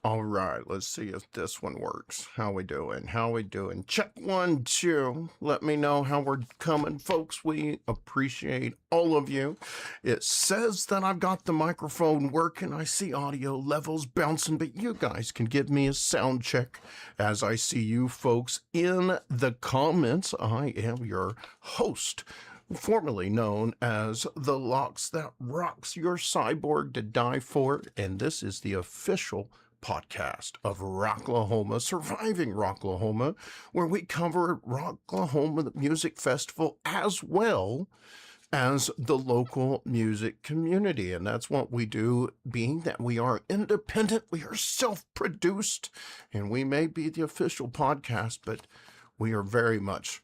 All right, let's see if this one works. How we doing? How we doing? Check 1, 2. Let me know how we're coming, folks. We appreciate all of you. It says that I've got the microphone working. I see audio levels bouncing, but you guys can give me a sound check as I see you folks in the comments. I am your host, formerly known as the Locks That Rocks Your Cyborg to Die For, and this is the official podcast of Rocklahoma, Surviving Rocklahoma, where we cover Rocklahoma Music Festival as well as the local music community. And that's what we do, being that we are independent, we are self-produced, and we may be the official podcast, but we are very much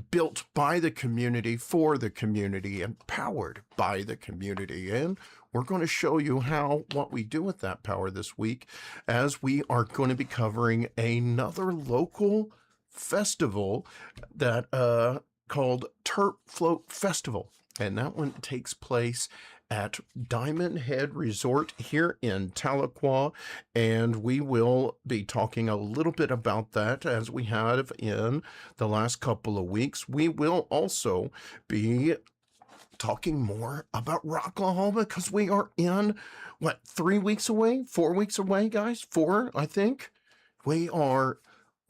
built by the community, for the community, and powered by the community. And we're going to show you what we do with that power this week, as we are going to be covering another local festival that called Terp Float Festival. And that one takes place at Diamond Head Resort here in Tahlequah, and we will be talking a little bit about that as we have in the last couple of weeks. We will also be talking more about Rocklahoma because we are in, 3 weeks away? 4 weeks away, guys? 4, I think. We are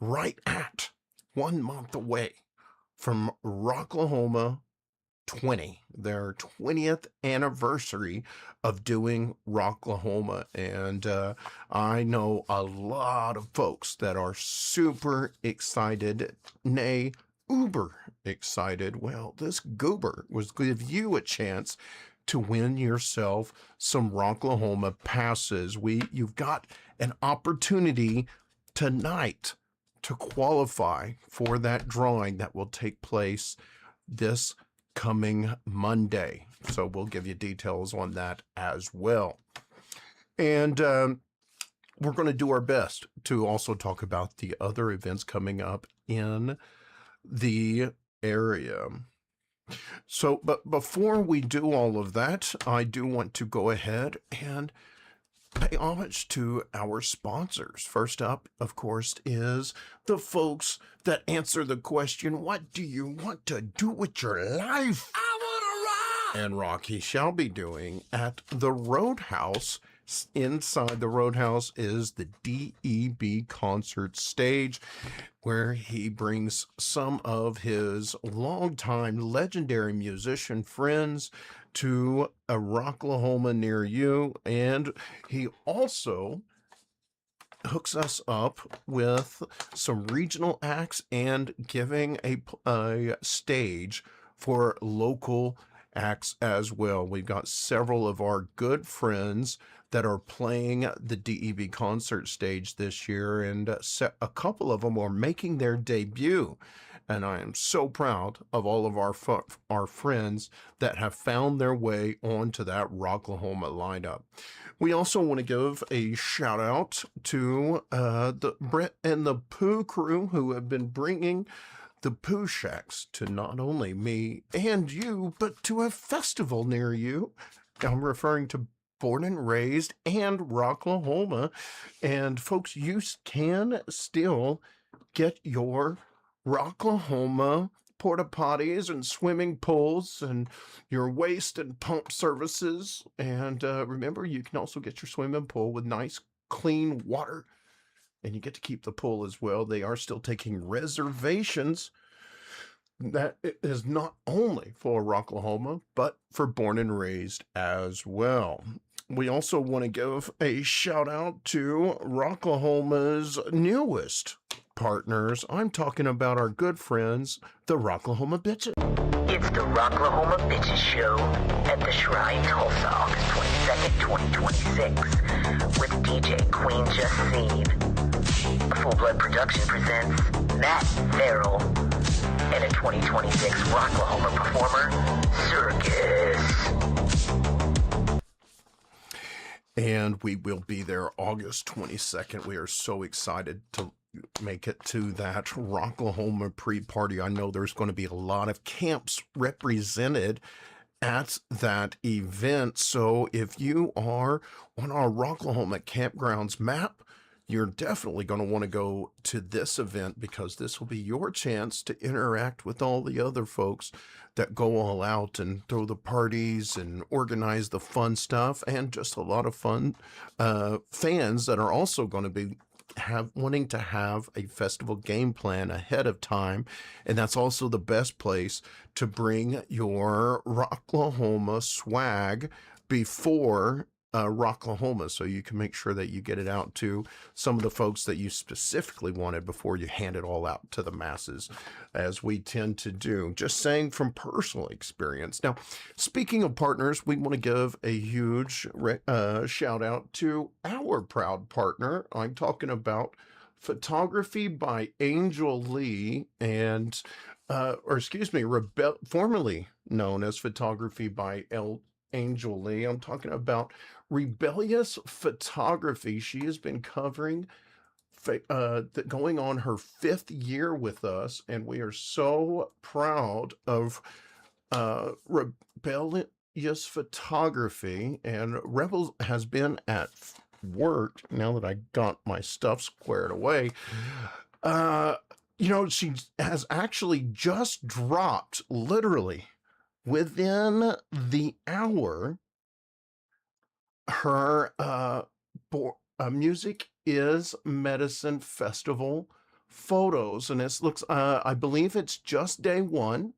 right at 1 month away from Rocklahoma 20, their 20th anniversary of doing Rocklahoma. And I know a lot of folks that are super excited, nay, uber excited. Well, this goober was give you a chance to win yourself some Rocklahoma passes. You've got an opportunity tonight to qualify for that drawing that will take place this coming Monday. So we'll give you details on that as well. And we're going to do our best to also talk about the other events coming up in the area. So, but before we do all of that, I do want to go ahead and pay homage to our sponsors. First up, of course, is the folks that answer the question, what do you want to do with your life? I want to rock! And Rocky shall be doing at the Roadhouse. Inside the Roadhouse is the DEB concert stage, where he brings some of his longtime legendary musician friends to a Rocklahoma near you. And he also hooks us up with some regional acts and giving a stage for local acts as well. We've got several of our good friends that are playing the DEB concert stage this year, and a couple of them are making their debut. And I am so proud of all of our friends that have found their way onto that Rocklahoma lineup. We also want to give a shout out to the Brett and the Pooh crew, who have been bringing the Pooh Shacks to not only me and you, but to a festival near you. I'm referring to Born and Raised and Rocklahoma. And folks, you can still get your Rocklahoma porta potties and swimming pools and your waste and pump services. And remember, you can also get your swimming pool with nice, clean water. And you get to keep the pool as well. They are still taking reservations. That is not only for Rocklahoma, but for Born and Raised as well. We also want to give a shout out to Rocklahoma's newest partners. I'm talking about our good friends, the Rocklahoma Bitches. It's the Rocklahoma Bitches Show at the Shrine, Tulsa, August 22nd, 2026, with DJ Queen Justine. Full Blood Production presents Matt Farrell and a 2026 Rocklahoma performer, Circus. And we will be there August 22nd. We are so excited to make it to that Rocklahoma pre-party. I know there's going to be a lot of camps represented at that event. So if you are on our Rocklahoma Campgrounds map, you're definitely going to want to go to this event, because this will be your chance to interact with all the other folks that go all out and throw the parties and organize the fun stuff, and just a lot of fun fans that are also going to be wanting to have a festival game plan ahead of time. And that's also the best place to bring your Rocklahoma swag before Rocklahoma, so you can make sure that you get it out to some of the folks that you specifically wanted before you hand it all out to the masses, as we tend to do. Just saying from personal experience. Now, speaking of partners, we want to give a huge shout out to our proud partner. I'm talking about Photography by Angel Lee, and formerly known as Photography by Angel Lee. I'm talking about Rebellious Photography. She has been covering going on her 5th year with us, and we are so proud of Rebellious Photography. And Rebel has been at work, now that I got my stuff squared away. She has actually just dropped, literally within the hour, her Music is Medicine Festival photos. And this looks, I believe it's just day 1.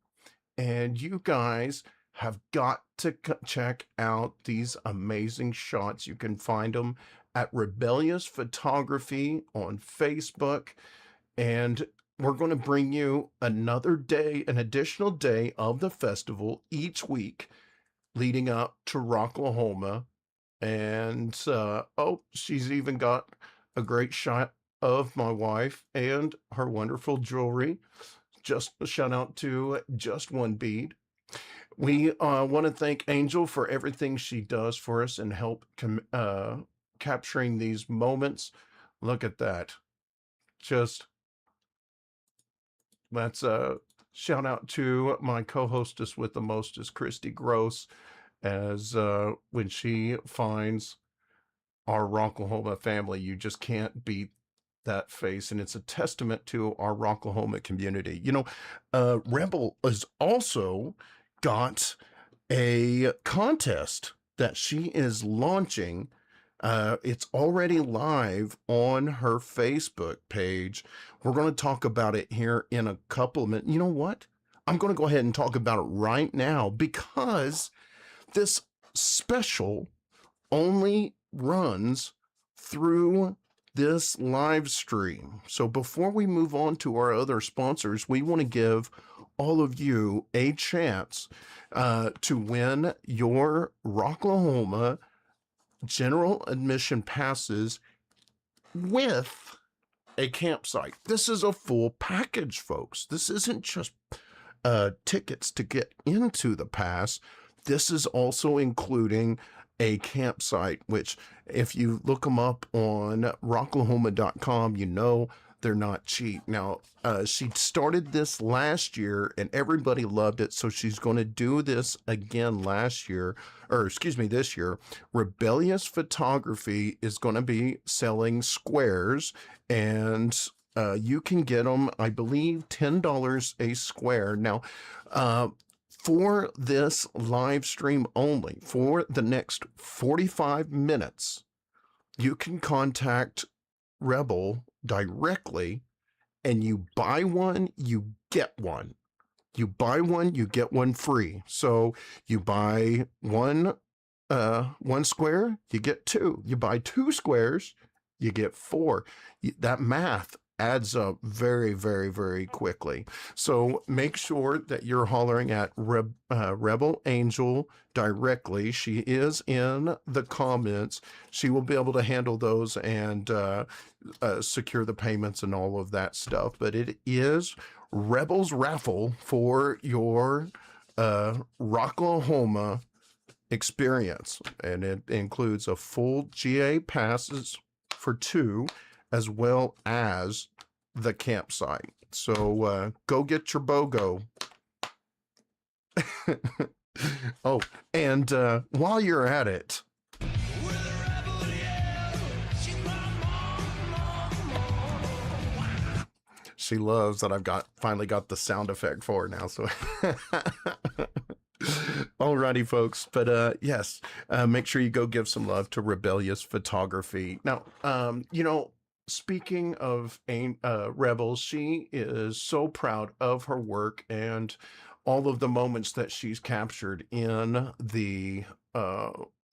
And you guys have got to check out these amazing shots. You can find them at Rebellious Photography on Facebook. And we're going to bring you another day, an additional day of the festival each week leading up to Rocklahoma. And she's even got a great shot of my wife and her wonderful jewelry. Just a shout out to Just One Bead. We want to thank Angel for everything she does for us and help capturing these moments. Look at that. That's a shout out to my co-hostess with the mostest, Christy Gross, as when she finds our Rocklahoma family, you just can't beat that face. And it's a testament to our Rocklahoma community. Rebel has also got a contest that she is launching. It's already live on her Facebook page. We're going to talk about it here in a couple of minutes. You know what? I'm going to go ahead and talk about it right now, because this special only runs through this live stream. So before we move on to our other sponsors, we want to give all of you a chance to win your Rocklahoma general admission passes with a campsite. This is a full package, folks. This isn't just tickets to get into the pass. This is also including a campsite, which if you look them up on rocklahoma.com, they're not cheap. Now, she started this last year and everybody loved it. So she's going to do this again this year. Rebellious Photography is going to be selling squares, and you can get them, I believe, $10 a square. Now, for this live stream only, for the next 45 minutes, you can contact Rebel directly, and you buy one, you get one. You buy one, you get one free. So you buy one square, you get 2. You buy 2 squares, you get 4. That math adds up very, very, very quickly. So make sure that you're hollering at Rebel Angel directly. She is in the comments. She will be able to handle those and secure the payments and all of that stuff. But it is Rebel's raffle for your Rocklahoma experience. And it includes a full GA passes for 2, as well as the campsite. So go get your BOGO. Oh, and while you're at it, she loves that I've finally got the sound effect for her now. So, alrighty, folks. But yes, make sure you go give some love to Rebellious Photography. Now, speaking of Rebel, she is so proud of her work and all of the moments that she's captured in the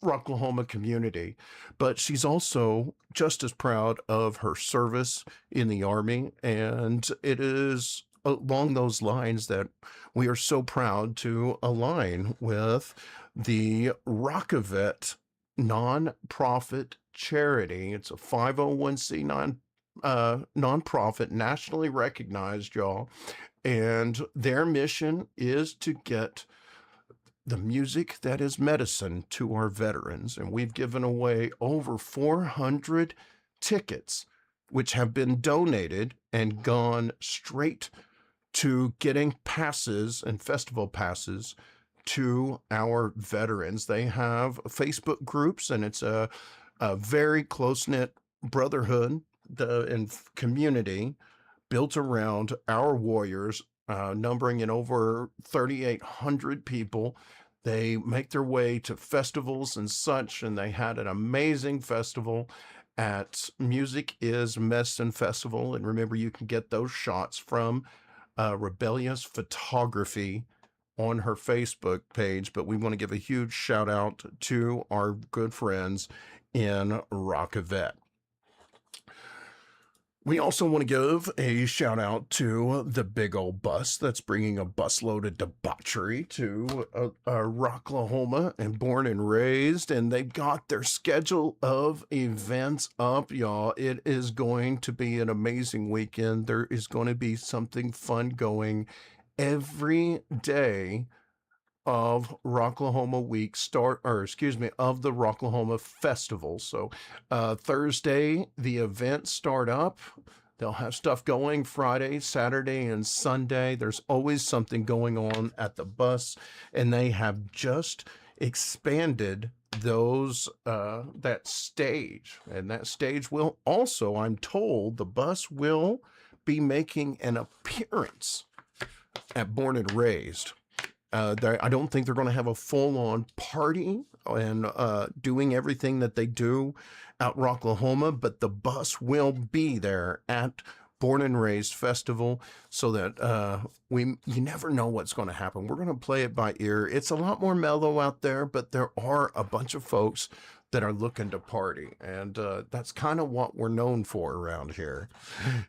Rocklahoma community, but she's also just as proud of her service in the Army. And it is along those lines that we are so proud to align with the Rockavet nonprofit charity. It's a 501c nonprofit, nationally recognized, y'all. And their mission is to get the music that is medicine to our veterans. And we've given away over 400 tickets, which have been donated and gone straight to getting passes and festival passes to our veterans. They have Facebook groups, and it's a very close-knit brotherhood and community built around our warriors, numbering in over 3,800 people. They make their way to festivals and such, and they had an amazing festival at Music is Medicine Festival. And remember, you can get those shots from Rebellious Photography on her Facebook page. But we want to give a huge shout out to our good friends in Rockavet. We also want to give a shout out to the big old bus that's bringing a busload of debauchery to Rocklahoma and born and raised. And they've got their schedule of events up, y'all. It is going to be an amazing weekend. There is going to be something fun going every day of Rocklahoma week of the Rocklahoma Festival. So Thursday, the events start up. They'll have stuff going Friday, Saturday, and Sunday. There's always something going on at the bus, and they have just expanded that stage. And that stage will also, I'm told, the bus will be making an appearance at Born and Raised. I don't think they're going to have a full-on party and doing everything that they do out Rocklahoma, but the bus will be there at Born and Raised Festival, so that you never know what's going to happen. We're going to play it by ear. It's a lot more mellow out there, but there are a bunch of folks that are looking to party, and that's kind of what we're known for around here.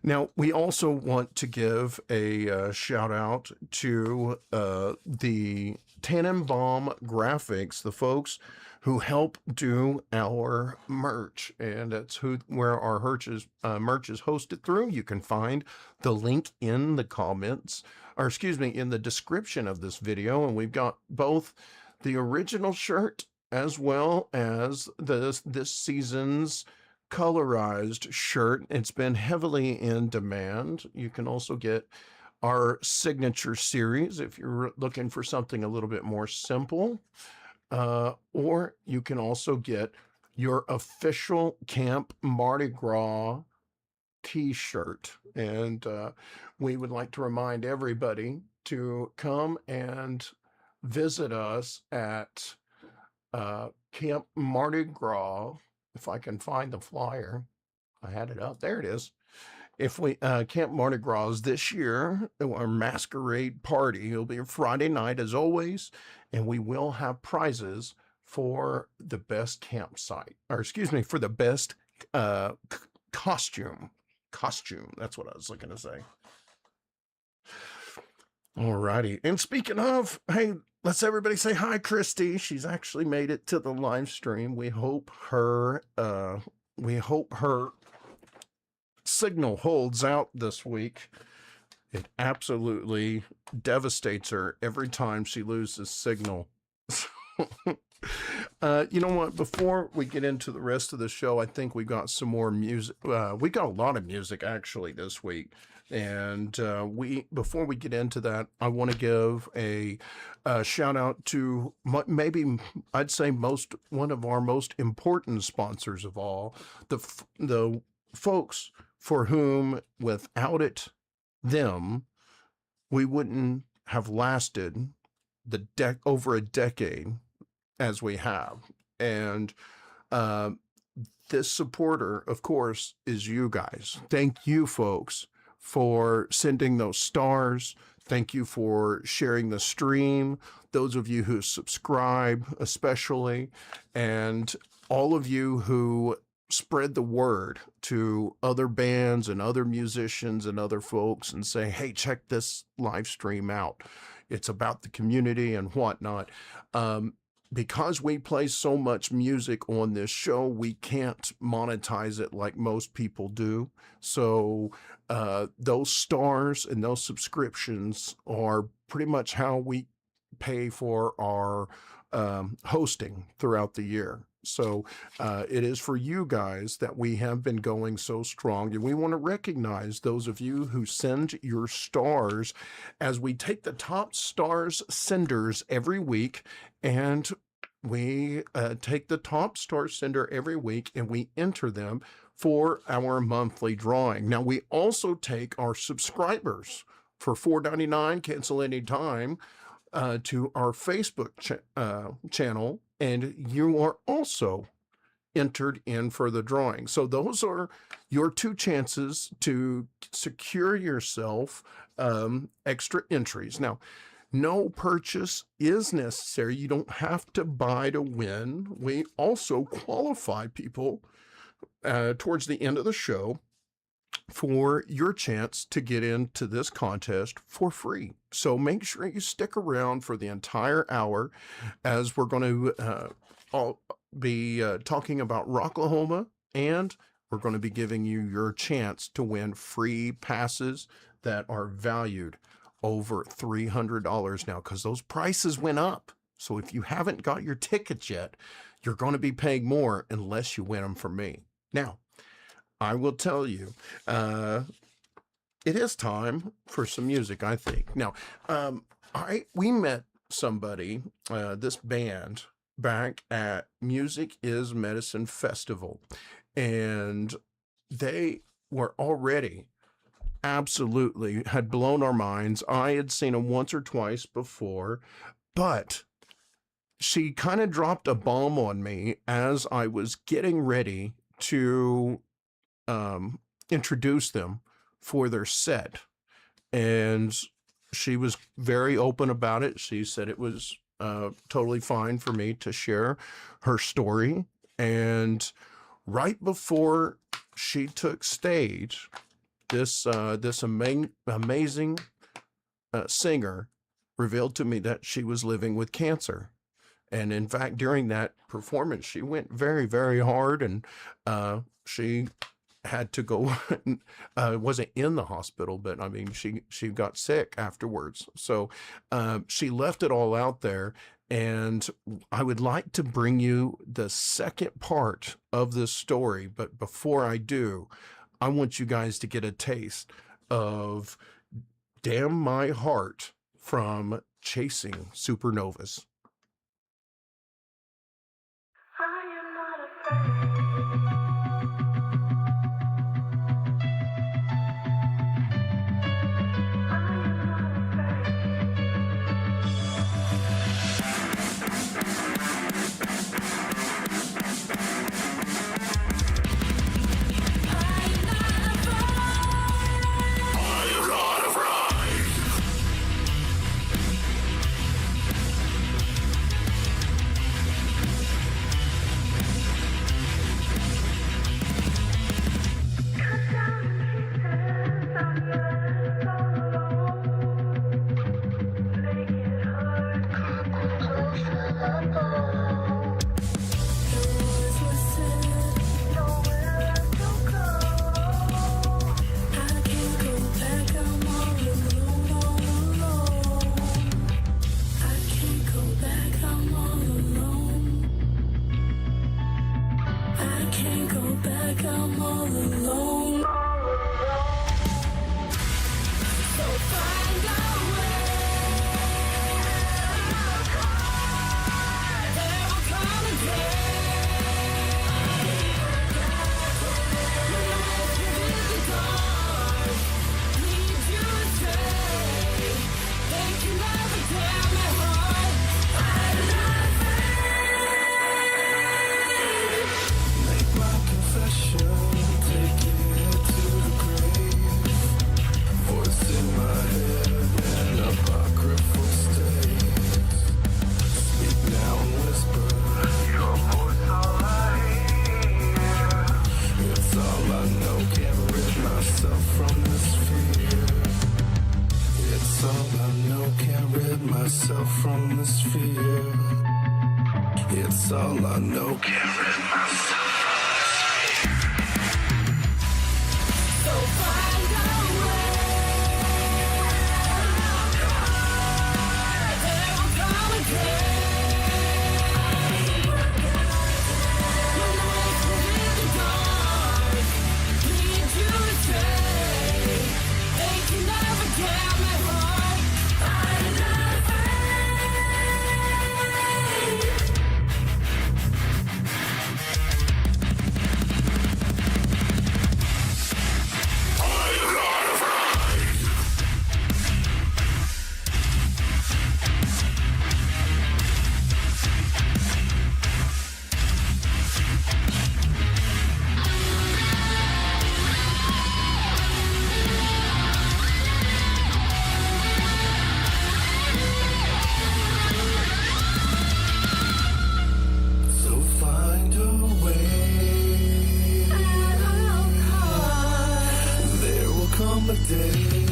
Now, we also want to give a shout out to the Tannenbaum Graphics, the folks who help do our merch, and that's where our merch is hosted through. You can find the link in the comments, in the description of this video, and we've got both the original shirt as well as this season's colorized shirt. It's been heavily in demand. You can also get our signature series if you're looking for something a little bit more simple, or you can also get your official Camp Mardi Gras t-shirt. And we would like to remind everybody to come and visit us at Camp Mardi Gras. If I can find the flyer, I had it up. There it is. Camp Mardi Gras this year, our masquerade party, it'll be a Friday night as always, and we will have prizes for the best campsite, for the best costume. That's what I was looking to say. Alrighty. And speaking of, hey, let's everybody say hi, Christy. She's actually made it to the live stream. We hope her signal holds out this week. It absolutely devastates her every time she loses signal. You know what? Before we get into the rest of the show, I think we got some more music. We got a lot of music actually this week. And before we get into that, I want to give a shout out to maybe I'd say one of our most important sponsors of all, the folks for whom without them we wouldn't have lasted over a decade as we have. And this supporter, of course, is you guys. Thank you, folks, for sending those stars. Thank you for sharing the stream. Those of you who subscribe, especially, and all of you who spread the word to other bands and other musicians and other folks and say, hey, check this live stream out. It's about the community and whatnot. Because we play so much music on this show, we can't monetize it like most people do. So those stars and those subscriptions are pretty much how we pay for our hosting throughout the year. So it is for you guys that we have been going so strong, and we want to recognize those of you who send your stars as we take the top stars senders every week, and we take the top star sender every week and we enter them for our monthly drawing. Now, we also take our subscribers for $4.99, cancel anytime, to our Facebook channel, and you are also entered in for the drawing. So those are your two chances to secure yourself extra entries. Now, no purchase is necessary. You don't have to buy to win. We also qualify people towards the end of the show for your chance to get into this contest for free. So make sure you stick around for the entire hour, as we're going to be talking about Rocklahoma, and we're going to be giving you your chance to win free passes that are valued over $300 now, because those prices went up. So if you haven't got your tickets yet, you're going to be paying more unless you win them from me. Now, I will tell you, it is time for some music, I think. Now, we met somebody, this band, back at Music is Medicine Festival, and they were already absolutely had blown our minds. I had seen them once or twice before, but she kind of dropped a bomb on me as I was getting ready to introduce them for their set. And she was very open about it. She said it was totally fine for me to share her story. And right before she took stage, this amazing singer revealed to me that she was living with cancer. And in fact, during that performance, she went very, very hard, and she had to go, wasn't in the hospital, but I mean, she got sick afterwards. So she left it all out there. And I would like to bring you the second part of this story. But before I do, I want you guys to get a taste of Damn My Heart from Chasing Supernovas. I am not afraid. atmosphere. It's all I know. Can't rid myself. So find a way. There will come a day when the lights within the dark lead you astray. They can never get my heart. I'm not So find a way. There will come a day.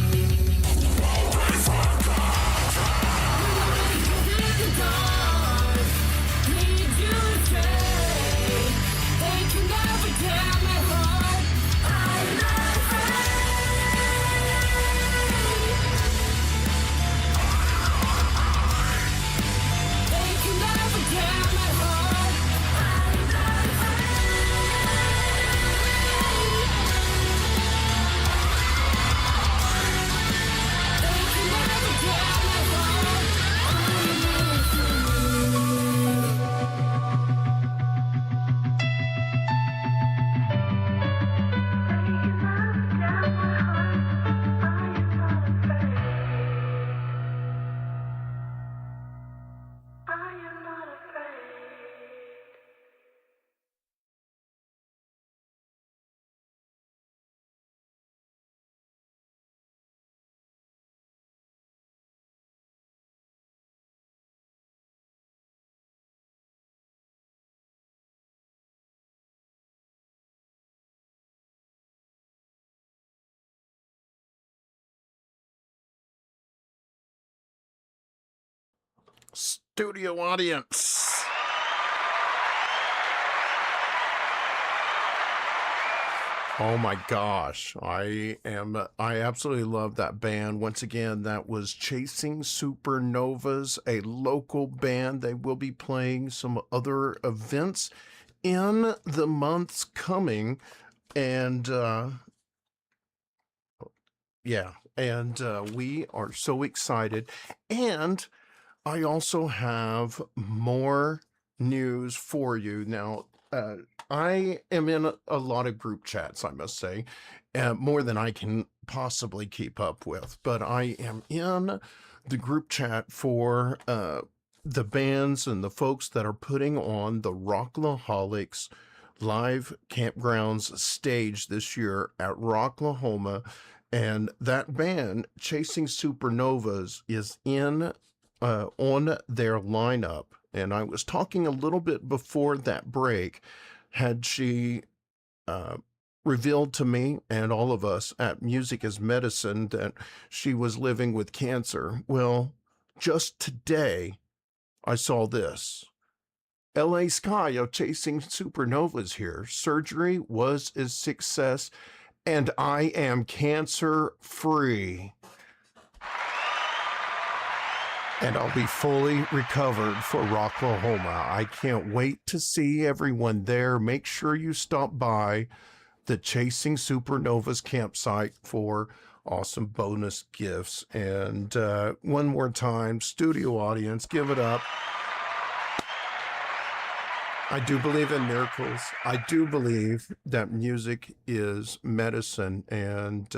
Studio audience. Oh my gosh. I absolutely love that band. Once again, that was Chasing Supernovas, a local band. They will be playing some other events in the months coming. And we are so excited. And I also have more news for you. Now, I am in a lot of group chats, I must say, more than I can possibly keep up with. But I am in the group chat for the bands and the folks that are putting on the Rocklaholics live campgrounds stage this year at Rocklahoma. And that band, Chasing Supernovas, is in on their lineup. And I was talking a little bit before that break. Had she revealed to me and all of us at Music is Medicine that she was living with cancer. Well, just today, I saw this. LA Sky of Chasing Supernovas here. Surgery was a success, and I am cancer free. And I'll be fully recovered for Rocklahoma. I can't wait to see everyone there. Make sure you stop by the Chasing Supernovas campsite for awesome bonus gifts. And one more time, studio audience, give it up. I do believe in miracles. I do believe that music is medicine. And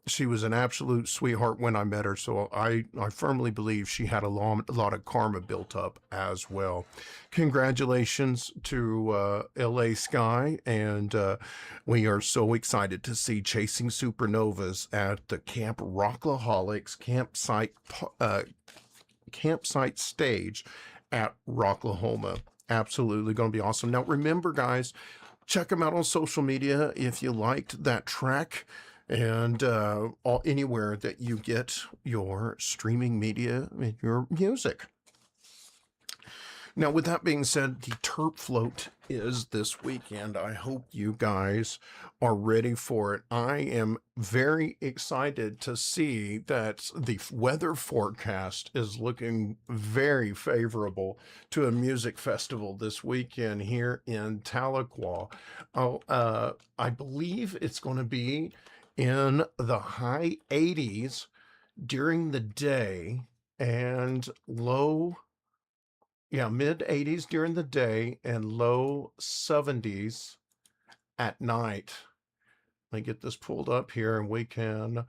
she was an absolute sweetheart when I met her, so I firmly believe she had a lot of karma built up as well. Congratulations to LA Sky, and we are so excited to see Chasing Supernovas at the Camp Rocklaholics campsite stage at Rocklahoma. Absolutely going to be awesome. Now remember, guys, check them out on social media if you liked that track. and anywhere that you get your streaming media and your music. Now, with that being said, the Terp Float is this weekend. I hope you guys are ready for it. I am very excited to see that the weather forecast is looking very favorable to a music festival this weekend here in Tahlequah. I believe it's going to be in the high 80s during the day and mid 80s during the day and low 70s at night. Let me get this pulled up here and we can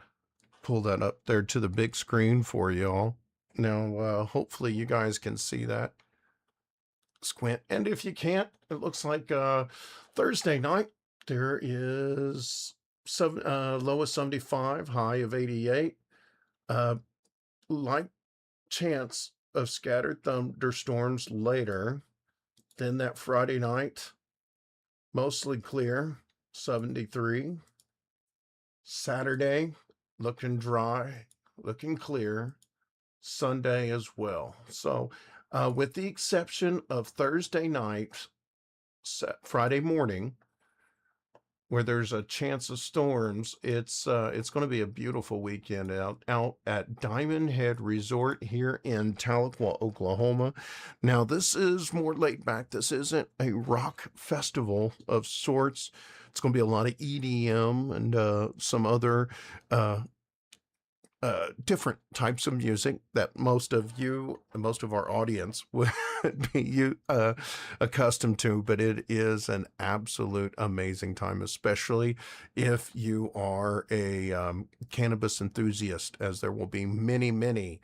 pull that up there to the big screen for y'all. Now, hopefully you guys can see that. Squint. And if you can't, it looks like Thursday night, there is low of 75, high of 88. Light chance of scattered thunderstorms later. Then that Friday night, mostly clear, 73. Saturday, looking dry, looking clear. Sunday as well. So with the exception of Thursday night, Friday morning, where there's a chance of storms, it's going to be a beautiful weekend out at Diamond Head Resort here in Tahlequah, Oklahoma. Now, this is more laid back. This isn't a rock festival of sorts. It's going to be a lot of EDM and some other different types of music that most of our audience would be accustomed to, but it is an absolute amazing time, especially if you are a cannabis enthusiast, as there will be many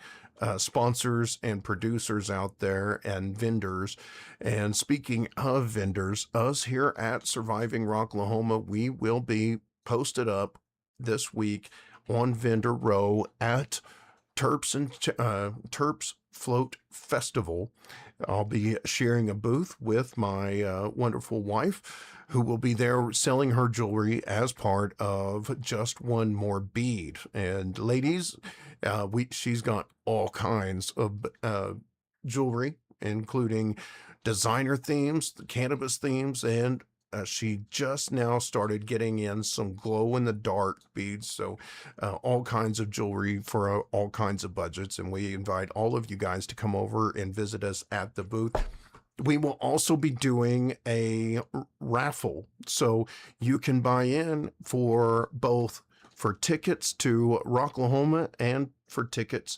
sponsors and producers out there and vendors. And speaking of vendors, us here at Surviving Rocklahoma, we will be posted up this week on Vendor Row at Terp's Float Festival. I'll be sharing a booth with my wonderful wife, who will be there selling her jewelry as part of Just One More Bead. And ladies, she's got all kinds of jewelry, including designer themes, the cannabis themes, and she just now started getting in some glow-in-the-dark beads, so all kinds of jewelry for all kinds of budgets, and we invite all of you guys to come over and visit us at the booth. We will also be doing a raffle, so you can buy in for tickets to Rocklahoma and for tickets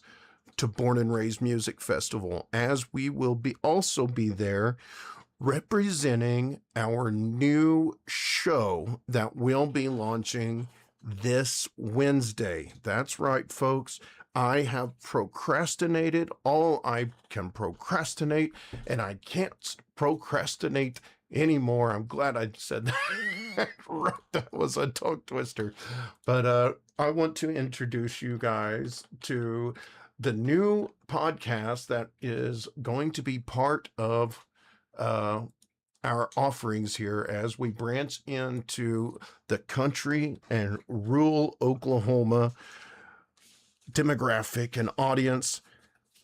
to Born and Raised Music Festival, as we will also be there representing our new show that will be launching this Wednesday. That's right, folks. I have procrastinated all I can procrastinate, and I can't procrastinate anymore. I'm glad I said that. That was a tongue twister. But I want to introduce you guys to the new podcast that is going to be part of our offerings here as we branch into the country and rural Oklahoma demographic and audience.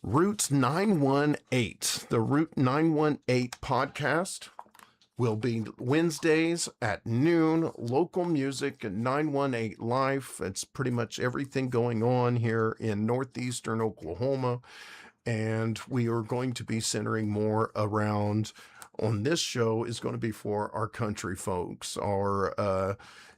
Route 918, the Route 918 podcast will be Wednesdays at noon. Local music and 918 life. It's pretty much everything going on here in northeastern Oklahoma. And we are going to be centering more around, on this show is going to be for our country folks.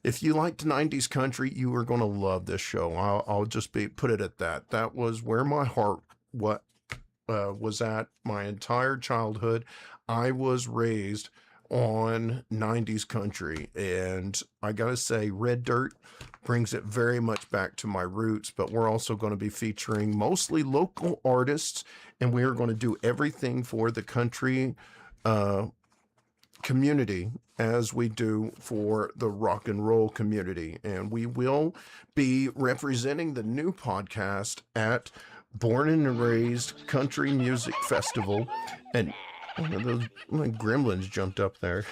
If you liked 90s country, you are going to love this show. I'll just put it at that. That was where my heart was at my entire childhood. I was raised on 90s country, and I gotta say, Red Dirt brings it very much back to my roots. But we're also going to be featuring mostly local artists, and we are going to do everything for the country community as we do for the rock and roll community. And we will be representing the new podcast at Born and Raised Country Music Festival. And one of those gremlins jumped up there.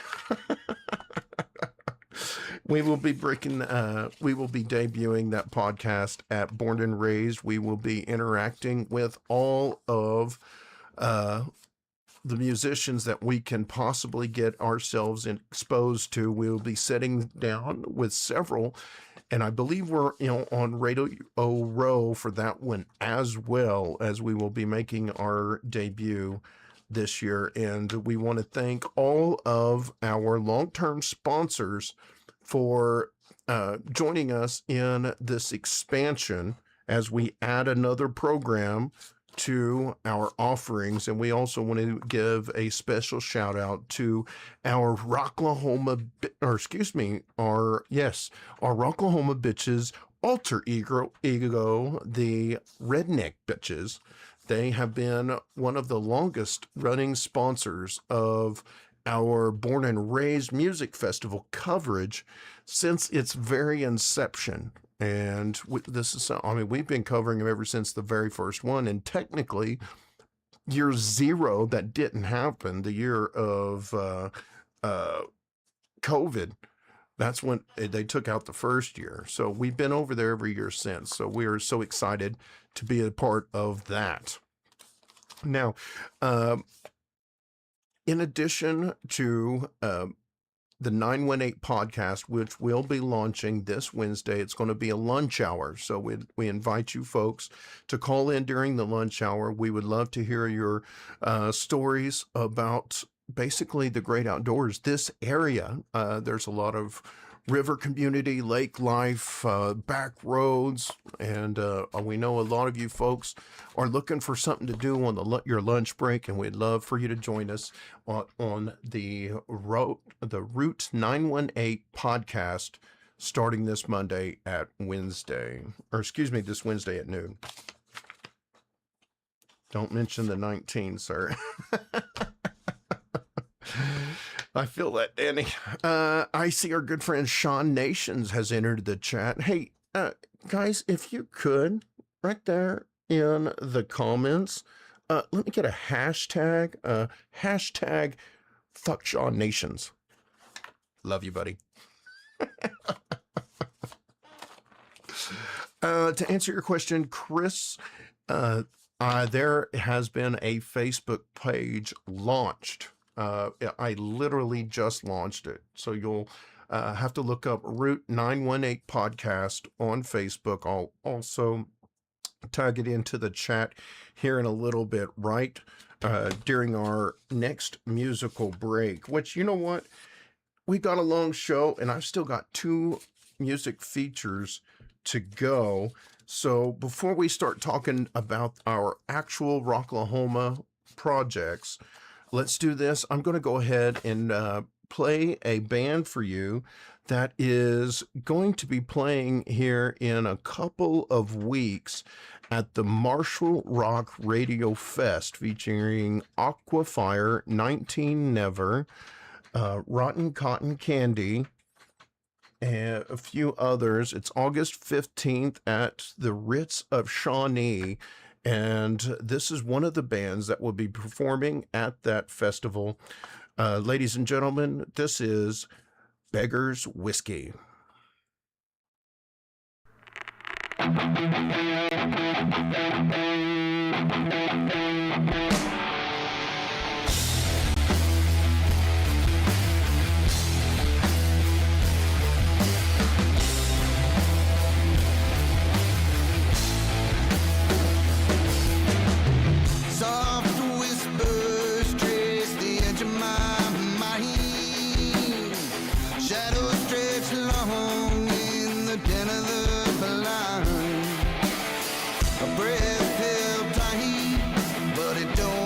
We will be debuting that podcast at Born and Raised. We will be interacting with all of the musicians that we can possibly get ourselves exposed to. We'll be sitting down with several, and I believe we're on Radio Row for that one, as well as we will be making our debut this year. And we want to thank all of our long-term sponsors for joining us in this expansion as we add another program to our offerings. And we also want to give a special shout out to our Rocklahoma Bitches alter ego, the Redneck Bitches. They have been one of the longest running sponsors of our Born and Raised Music Festival coverage since its very inception. And we've been covering them ever since the very first one. And technically, year 0, that didn't happen, the year of COVID, that's when they took out the first year. So we've been over there every year since. So we are so excited to be a part of that. Now, in addition to the 918 podcast, which will be launching this Wednesday, it's going to be a lunch hour. So we invite you folks to call in during the lunch hour. We would love to hear your stories about basically the great outdoors. This area, there's a lot of river community, lake life, back roads, and we know a lot of you folks are looking for something to do on your lunch break, and we'd love for you to join us on the Route 918 podcast starting this Wednesday at noon. Don't mention the 19, sir. I feel that, Danny. I see our good friend Sean Nations has entered the chat. Hey, guys, if you could, right there in the comments, let me get a hashtag. Hashtag fuck Sean Nations. Love you, buddy. To answer your question, Chris, there has been a Facebook page launched. I literally just launched it. So you'll have to look up Route 918 podcast on Facebook. I'll also tag it into the chat here in a little bit, right during our next musical break, which, you know what? We got a long show and I've still got 2 music features to go. So before we start talking about our actual Rocklahoma projects, let's do this. I'm going to go ahead and play a band for you that is going to be playing here in a couple of weeks at the Marshall Rock Radio Fest, featuring Aquafire, 19 Never, Rotten Cotton Candy, and a few others. It's August 15th at the Ritz of Shawnee. And this is one of the bands that will be performing at that festival. Ladies and gentlemen, this is Beggars Whisky. Breath held tight, but it don't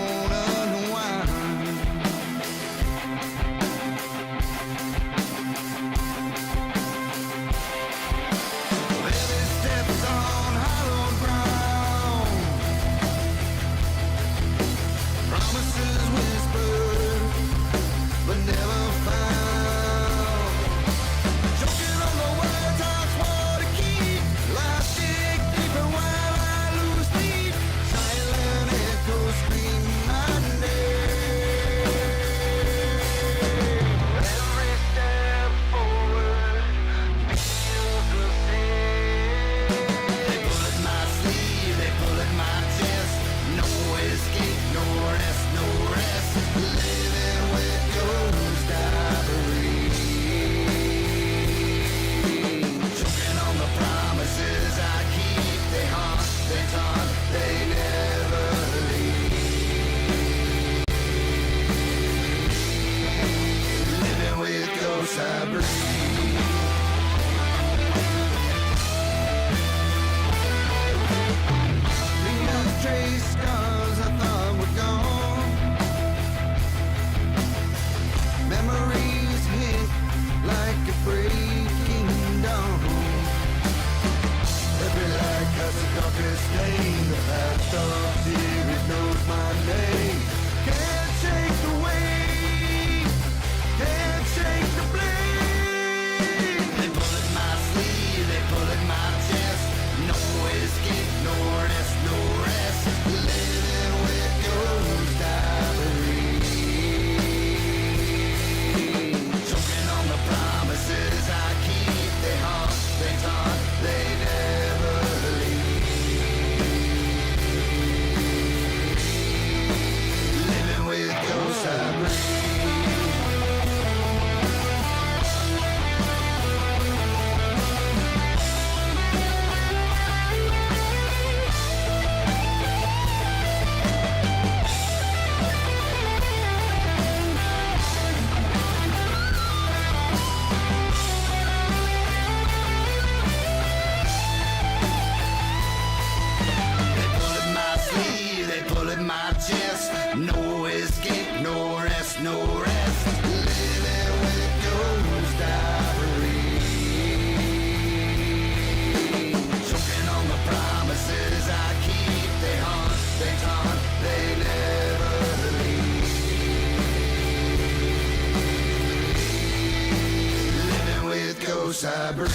Once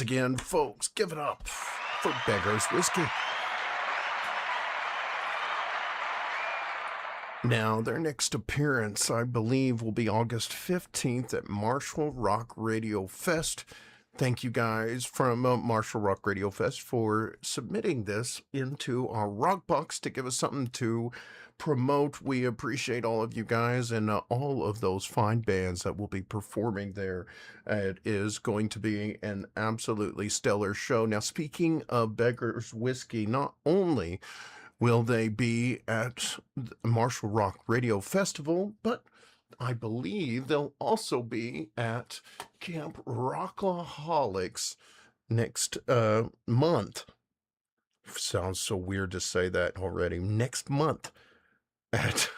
again, folks, give it up for Beggars Whisky. Now, their next appearance, I believe, will be August 15th at Marshall Rock Radio Fest. Thank you guys from Marshall Rock Radio Fest for submitting this into our rock box to give us something to promote. We appreciate all of you guys and all of those fine bands that will be performing there. It is going to be an absolutely stellar show. Now, speaking of Beggars Whisky, not only will they be at the Marshall Rock Radio Festival, but I believe they'll also be at Camp Rocklaholics next month. Sounds so weird to say that already. Next month at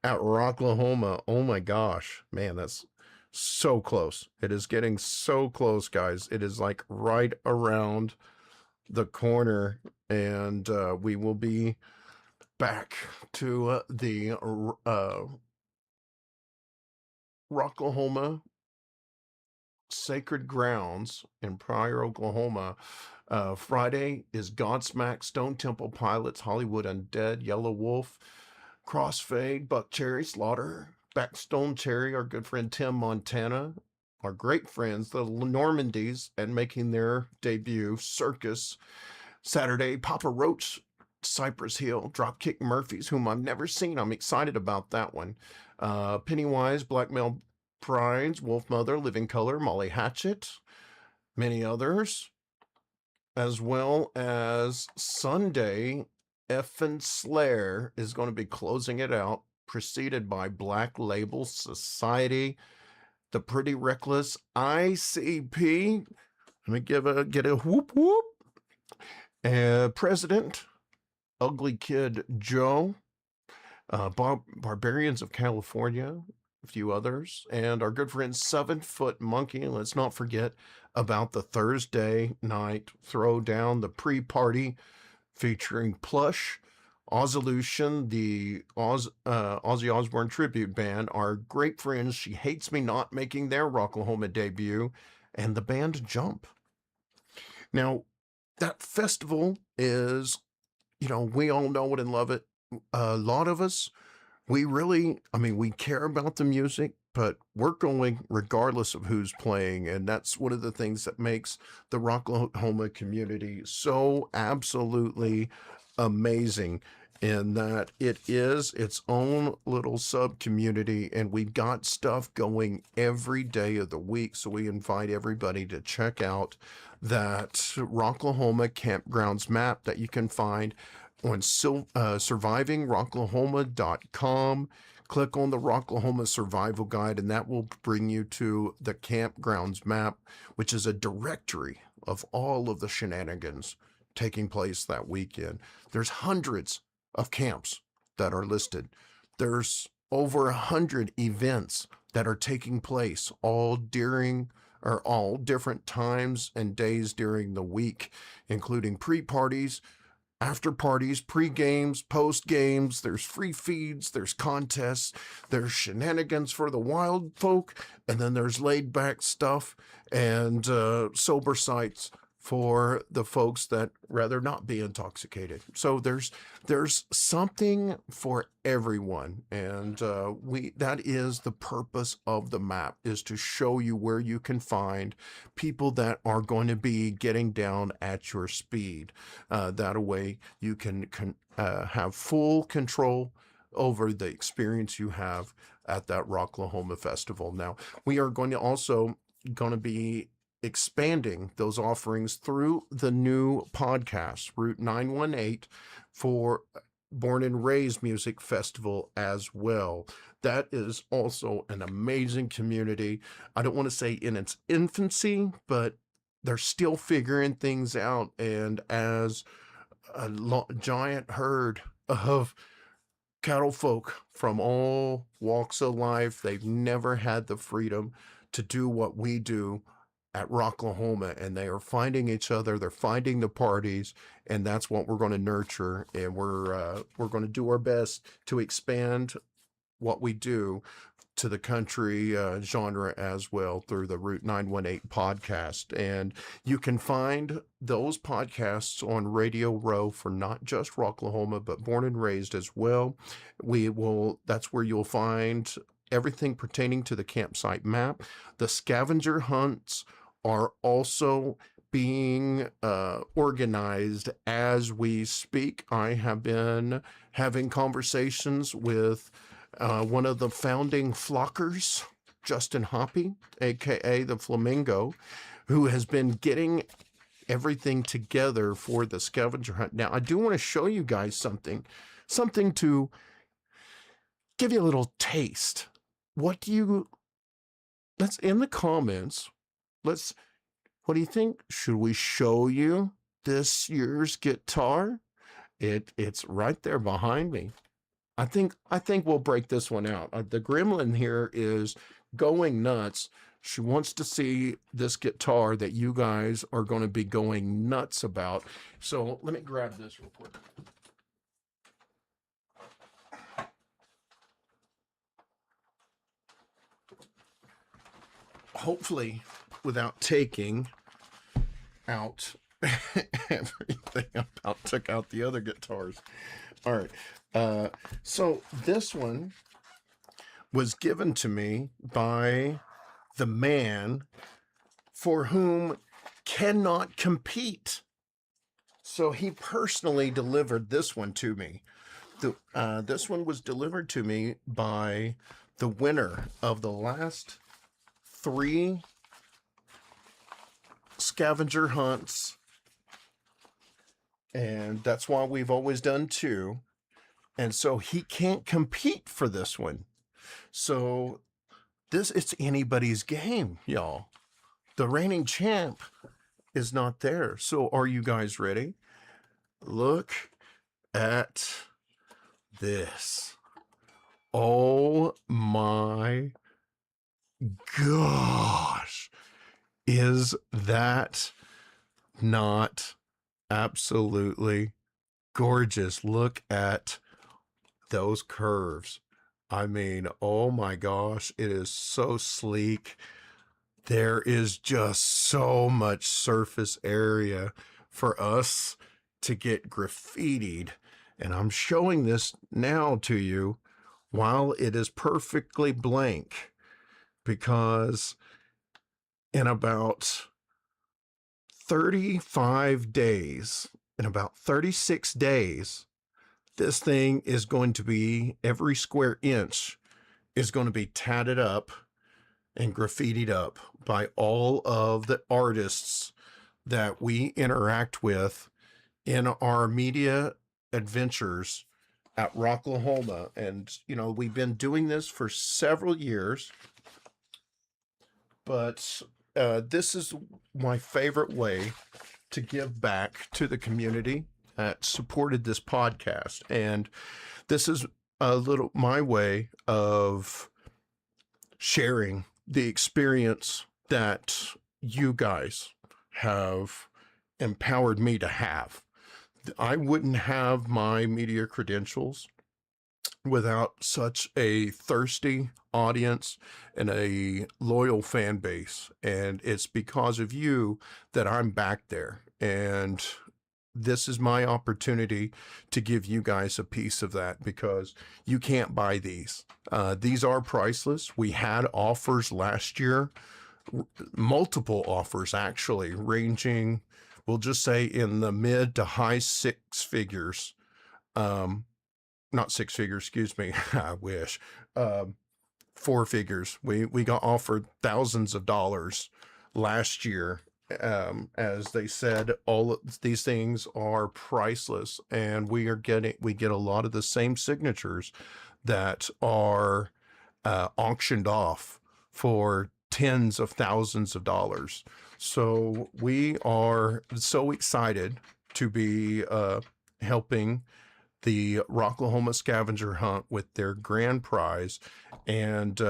at Rocklahoma. Oh my gosh, man, that's so close. It is getting so close, guys. It is like right around the corner, and we will be back to the Rocklahoma Sacred Grounds in Pryor, Oklahoma. Friday is Godsmack, Stone Temple Pilots, Hollywood Undead, Yellow Wolf, Crossfade, Buck Cherry, Slaughter, Backstone Cherry, our good friend Tim Montana, our great friends, the Normandys, and making their debut, Circus. Saturday, Papa Roach, Cypress Hill, Dropkick Murphys, whom I've never seen. I'm excited about that one. Pennywise, Blackmail Prides, Wolf Mother, Living Color, Molly Hatchet, many others, as well as Sunday, Effin' Slayer is going to be closing it out, preceded by Black Label Society, The Pretty Reckless, ICP. Let me get a whoop whoop. President, Ugly Kid Joe, Barbarians of California, a few others, and our good friend 7 Foot Monkey. And let's not forget about the Thursday night throwdown, the pre-party featuring Plush, Ozolution, the Ozzy Osbourne tribute band, our great friends She Hates Me Not making their Rocklahoma debut, and the band Jump. Now, that festival is, we all know it and love it. A lot of us, we care about the music, but we're going regardless of who's playing. And that's one of the things that makes the Rocklahoma community so absolutely amazing, in that it is its own little sub community, and we've got stuff going every day of the week. So we invite everybody to check out that Rocklahoma Campgrounds map that you can find on survivingrocklahoma.com. Click on the Rocklahoma Survival Guide, and that will bring you to the campgrounds map, which is a directory of all of the shenanigans taking place that weekend. There's hundreds of camps that are listed. There's over 100 events that are taking place all different times and days during the week, including pre-parties, after parties, pre-games, post-games. There's free feeds, there's contests, there's shenanigans for the wild folk, and then there's laid-back stuff and sober sites for the folks that rather not be intoxicated. So there's something for everyone, and that is the purpose of the map, is to show you where you can find people that are going to be getting down at your speed. That way you can have full control over the experience you have at that Rocklahoma Festival. Now, we are going to be expanding those offerings through the new podcast, Route 918, for Born and Raised Music Festival as well. That is also an amazing community. I don't want to say in its infancy, but they're still figuring things out. And as giant herd of cattle folk from all walks of life. They've never had the freedom to do what we do at Rocklahoma, and they are finding each other. They're finding the parties, and that's what we're going to nurture. And we're going to do our best to expand what we do to the country genre as well through the Route 918 podcast. And you can find those podcasts on Radio Row for not just Rocklahoma, but Born and Raised as well. That's where you'll find everything pertaining to the campsite map. The scavenger hunts are also being organized as we speak. I have been having conversations with one of the founding flockers, Justin Hoppy, aka the Flamingo, who has been getting everything together for the scavenger hunt. Now, I do want to show you guys something to give you a little taste. Let's in the comments, what do you think? Should we show you this year's guitar? It's right there behind me. I think we'll break this one out. The gremlin here is going nuts. She wants to see this guitar that you guys are going to be going nuts about. So let me grab this real quick. Hopefully, without taking out everything, I about took out the other guitars. All right. So this one was given to me by the man for whom cannot compete. So he personally delivered this one to me. This one was delivered to me by the winner of the last 3 scavenger hunts. And that's why we've always done 2. And so he can't compete for this one. So it's anybody's game, y'all. The reigning champ is not there. So are you guys ready? Look at this. Oh my gosh. Is that not absolutely gorgeous? Look at those curves. I mean, oh my gosh, it is so sleek. There is just so much surface area for us to get graffitied. And I'm showing this now to you while it is perfectly blank, because in about 35 days, in about 36 days, this thing is going to be, every square inch is going to be tatted up and graffitied up by all of the artists that we interact with in our media adventures at Rocklahoma. And, you know, we've been doing this for several years, but this is my favorite way to give back to the community that supported this podcast. And this is a little my way of sharing the experience that you guys have empowered me to have. I wouldn't have my media credentials without such a thirsty audience and a loyal fan base. And it's because of you that I'm back there. And this is my opportunity to give you guys a piece of that, because you can't buy these. These are priceless. We had offers last year, multiple offers actually, ranging, we'll just say, in the mid to high 6 figures. Not 6 figures, excuse me. I wish. 4 figures. We got offered thousands of dollars last year. As they said, all of these things are priceless, and we get a lot of the same signatures that are auctioned off for tens of thousands of dollars. So we are so excited to be helping the Rocklahoma scavenger hunt with their grand prize. And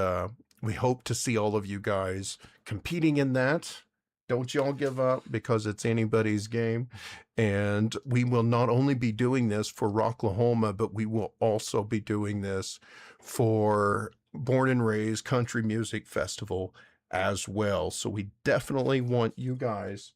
we hope to see all of you guys competing in that. Don't y'all give up, because it's anybody's game. And we will not only be doing this for Rocklahoma, but we will also be doing this for Born and Raised Country Music Festival as well. So we definitely want you guys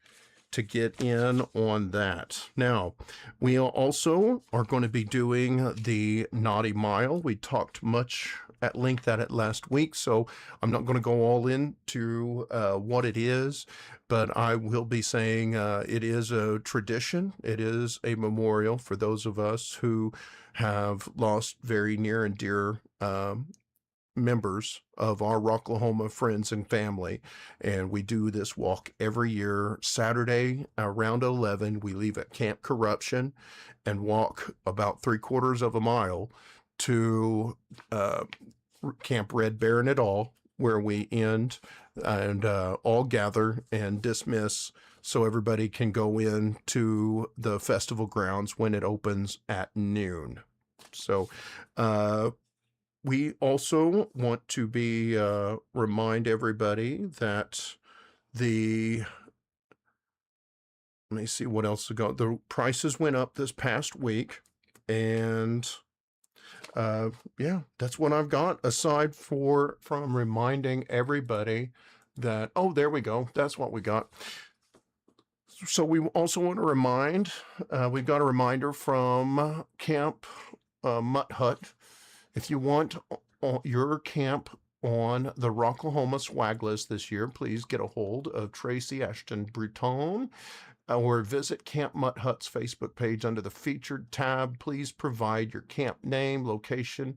to get in on that. Now, we also are going to be doing the Naughty Mile. We talked much at length at it last week, so I'm not going to go all into what it is, but I will be saying it is a tradition. It is a memorial for those of us who have lost very near and dear members of our Rocklahoma friends and family. And we do this walk every year, Saturday around 11. We leave at Camp Corruption and walk about 3/4 of a mile to Camp Red Baron et al., where we end and all gather and dismiss so everybody can go in to the festival grounds when it opens at noon. So we also want to be remind everybody that let me see what else got. The prices went up this past week, and yeah, that's what I've got, aside from reminding everybody that, oh, there we go. That's what we got. So we also want to remind, we've got a reminder from Camp Mutt Hut. If you want your camp on the Rocklahoma swag list this year, please get a hold of Tracy Ashton Bruton or visit Camp Mutt Hut's Facebook page under the featured tab. Please provide your camp name, location,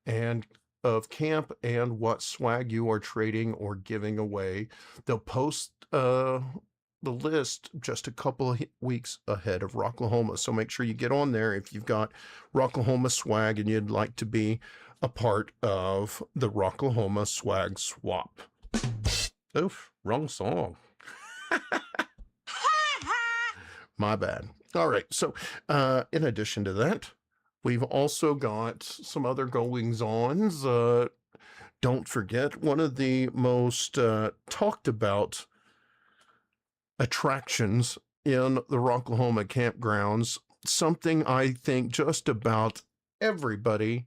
and of camp and what swag you are trading or giving away. They'll post the list just a couple of weeks ahead of Rocklahoma. So make sure you get on there if you've got Rocklahoma swag and you'd like to be a part of the Rocklahoma swag swap. Oof, wrong song. My bad. All right. So in addition to that, we've also got some other goings-ons. Don't forget, one of the most talked about attractions in the Rocklahoma campgrounds, something I think just about everybody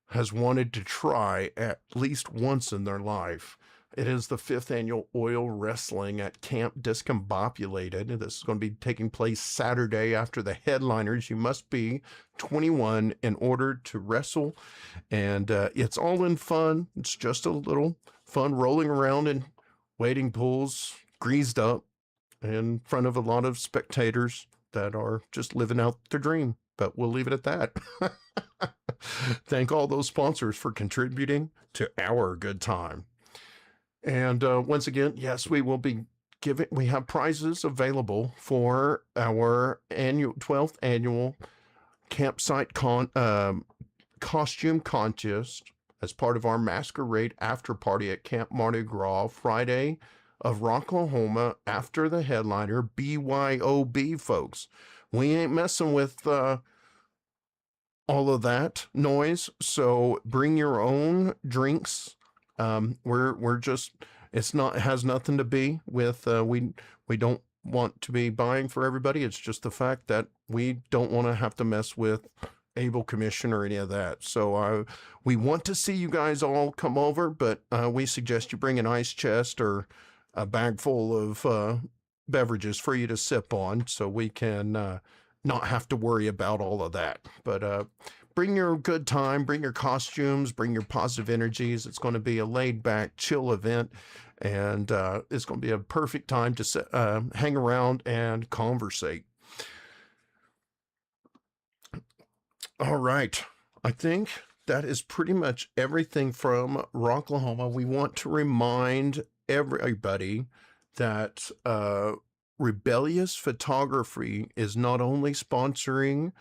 has wanted to try at least once in their life. It is the 5th annual oil wrestling at Camp Discombobulated. This is going to be taking place Saturday after the headliners. You must be 21 in order to wrestle, and it's all in fun. It's just a little fun rolling around in wading pools, greased up, in front of a lot of spectators that are just living out their dream. But we'll leave it at that. Thank all those sponsors for contributing to our good time. And once again, yes, we will be we have prizes available for our 12th annual campsite costume contest as part of our masquerade after party at Camp Mardi Gras Friday of Rocklahoma after the headliner. BYOB, folks. We ain't messing with all of that noise, so bring your own drinks. We're just, it has nothing to be with we don't want to be buying for everybody. It's just the fact that we don't want to have to mess with Able Commission or any of that. So we want to see you guys all come over, but we suggest you bring an ice chest or a bag full of beverages for you to sip on, so we can not have to worry about all of that. But bring your good time, bring your costumes, bring your positive energies. It's going to be a laid-back, chill event, and it's going to be a perfect time to hang around and conversate. All right. I think that is pretty much everything from Rocklahoma. We want to remind everybody that Rebellious Photography is not only sponsoring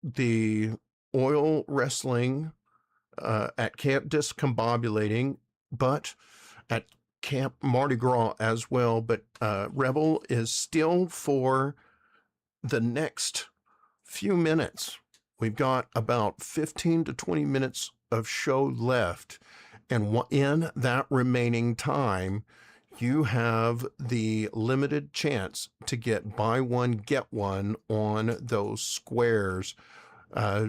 the oil wrestling at Camp Discombobulating, but at Camp Mardi Gras as well. But Rebel is still for the next few minutes. We've got about 15 to 20 minutes of show left. And in that remaining time, you have the limited chance to get buy one, get one on those squares.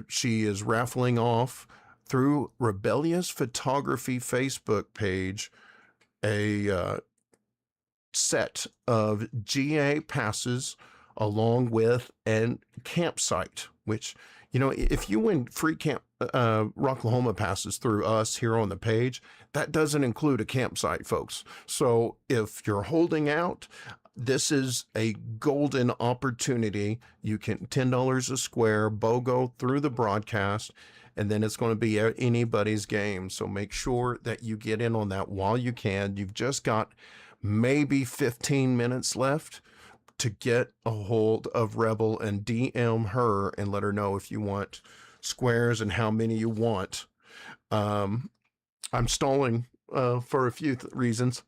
She is raffling off through Rebellious Photography Facebook page a set of GA passes along with a campsite, which, you know, if you win free Rocklahoma passes through us here on the page, that doesn't include a campsite, folks. So if you're holding out, this is a golden opportunity. You can $10 a square, BOGO through the broadcast, and then it's going to be anybody's game. So make sure that you get in on that while you can. You've just got maybe 15 minutes left to get a hold of Rebel and DM her and let her know if you want squares and how many you want. I'm stalling for a few reasons.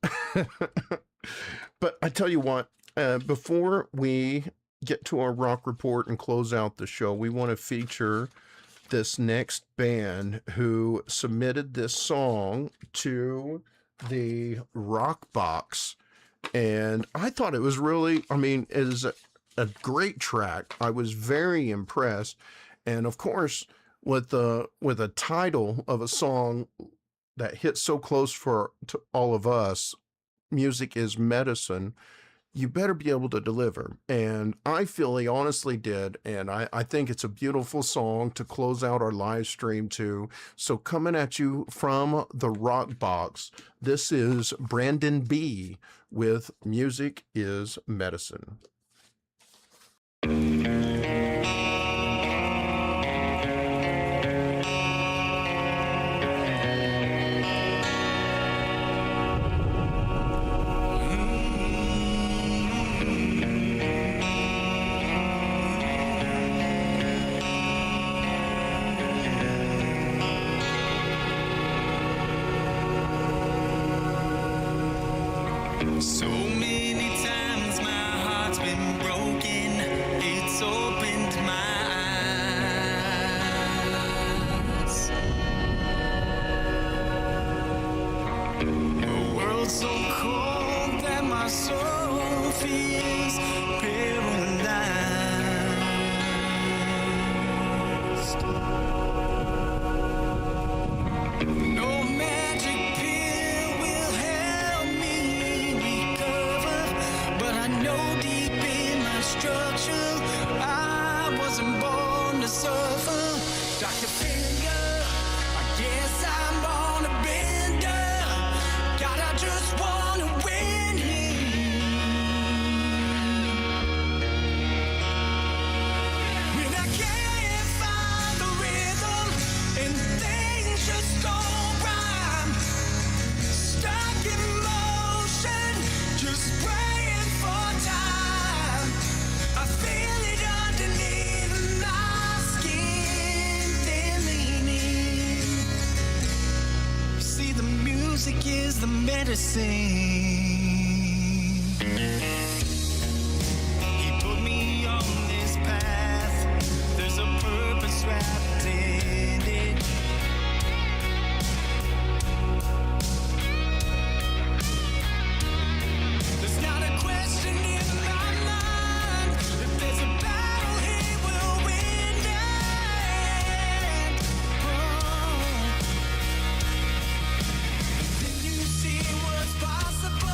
But I tell you what, before we get to our rock report and close out the show, we want to feature this next band who submitted this song to the Rock Box. And I thought it was really, I mean, it is a great track. I was very impressed. And of course, with a title of a song that hits so close to all of us, music is medicine, you better be able to deliver. And I feel he honestly did. And I think it's a beautiful song to close out our live stream to. So coming at you from the Rock Box, this is Brandon B. with Music is Medicine. So many times my heart's been broken, it's opened my eyes. The world's so cold that my soul feels paralyzed. No magic pill will help me recover, but I know deep in my structure I wasn't born to suffer. Dr. Finger, I guess I'm on a bender. God, I just wanna win here. When I can't find the rhythm and things just don't rhyme, stuck in motion, just waiting for time. I feel it underneath my skin, then leaning. See, the music is the medicine. He put me on this path. There's a purpose wrapped in it. There's not a question in my mind. If there's a battle, he will win it. Oh. Then you see what's possible.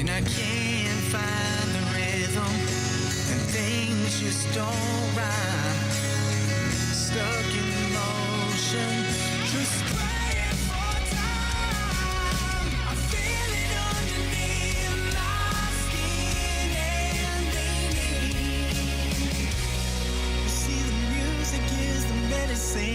when I can't find the rhythm and things just don't rhyme. Stuck in motion, just praying for time. I feel it underneath my skin and beneath. You see, the music is the medicine.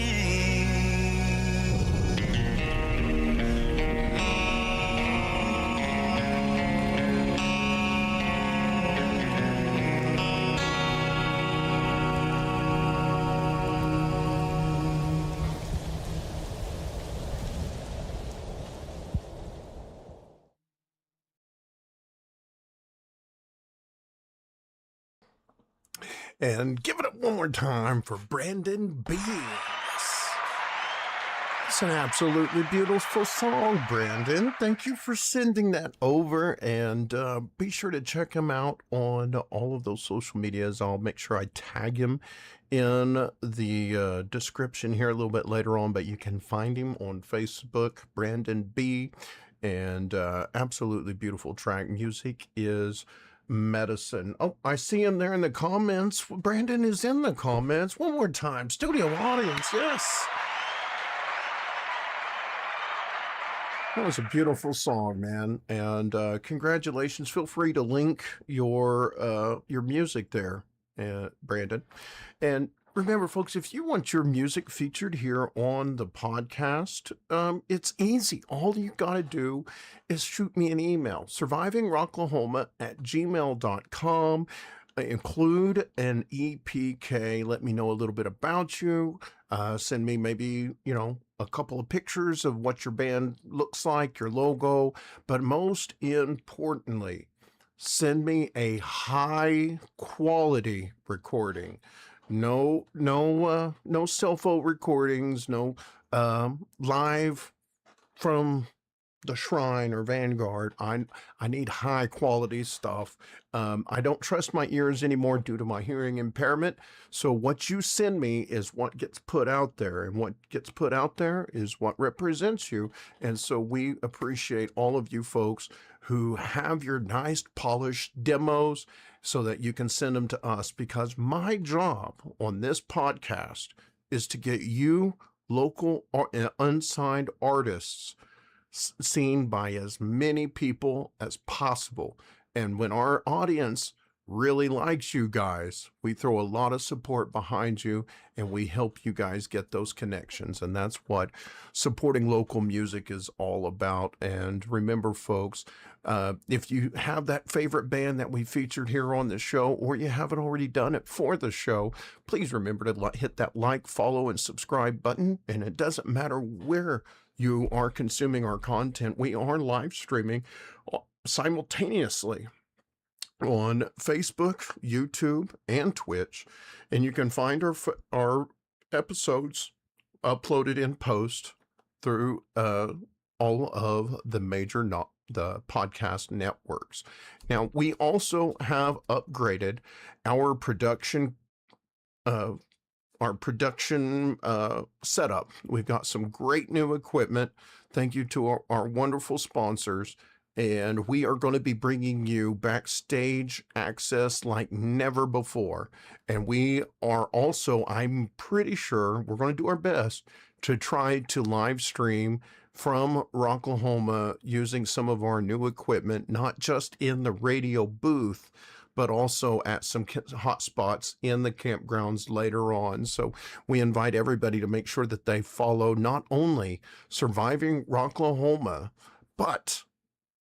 And give it up one more time for Brandon B. It's an absolutely beautiful song, Brandon. Thank you for sending that over, and be sure to check him out on all of those social medias. I'll make sure I tag him in the description here a little bit later on, but you can find him on Facebook, Brandon B. And absolutely beautiful track. Music is medicine. Oh, I see him there in the comments. Brandon is in the comments. One more time. Studio audience, yes. That was a beautiful song, man. And congratulations. Feel free to link your music there, Brandon. And remember, folks, if you want your music featured here on the podcast, it's easy. All you got to do is shoot me an email, survivingrocklahoma@gmail.com. Include an EPK. Let me know a little bit about you. Send me maybe, a couple of pictures of what your band looks like, your logo. But most importantly, send me a high quality recording. No cell phone recordings, no live from the Shrine or Vanguard. I need high quality stuff. I don't trust my ears anymore due to my hearing impairment. So what you send me is what gets put out there, and what gets put out there is what represents you. And so we appreciate all of you folks who have your nice polished demos so that you can send them to us, because my job on this podcast is to get you local or unsigned artists seen by as many people as possible. And when our audience really likes you guys, we throw a lot of support behind you, and we help you guys get those connections. And that's what supporting local music is all about. And remember, folks, if you have that favorite band that we featured here on the show, or you haven't already done it for the show, please remember to hit that like, follow, and subscribe button. And it doesn't matter where you are consuming our content. We are live streaming simultaneously on Facebook, YouTube, and Twitch. And you can find our episodes uploaded in post through all of the major the podcast networks. Now, we also have upgraded our production setup. We've got some great new equipment. Thank you to our wonderful sponsors. And we are going to be bringing you backstage access like never before. And we are also, I'm pretty sure, we're going to do our best to try to live stream from Rocklahoma using some of our new equipment, not just in the radio booth, but also at some hot spots in the campgrounds later on. So we invite everybody to make sure that they follow not only Surviving Rocklahoma, but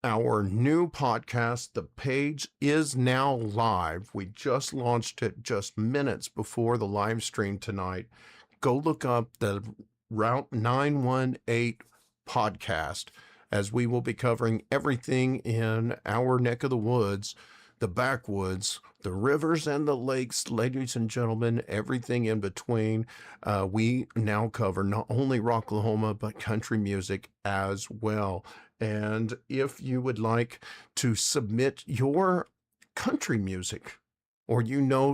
our new podcast. The page is now live. We just launched it just minutes before the live stream tonight. Go look up the Route 918 podcast, as we will be covering everything in our neck of the woods, the backwoods, the rivers and the lakes, ladies and gentlemen, everything in between. We now cover not only Rocklahoma, but country music as well. And if you would like to submit your country music, or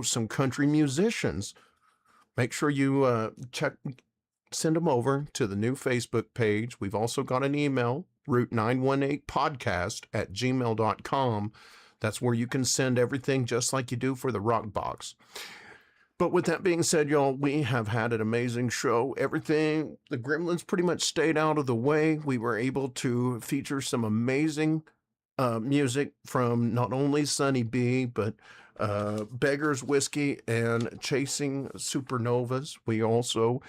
some country musicians, make sure you send them over to the new Facebook page. We've also got an email, Route 918 podcast at gmail.com. That's where you can send everything just like you do for the Rock Box. But with that being said, y'all, we have had an amazing show. Everything, the Gremlins pretty much stayed out of the way. We were able to feature some amazing music from not only Sunny B, but Beggars Whisky and Chasing Supernovas. We also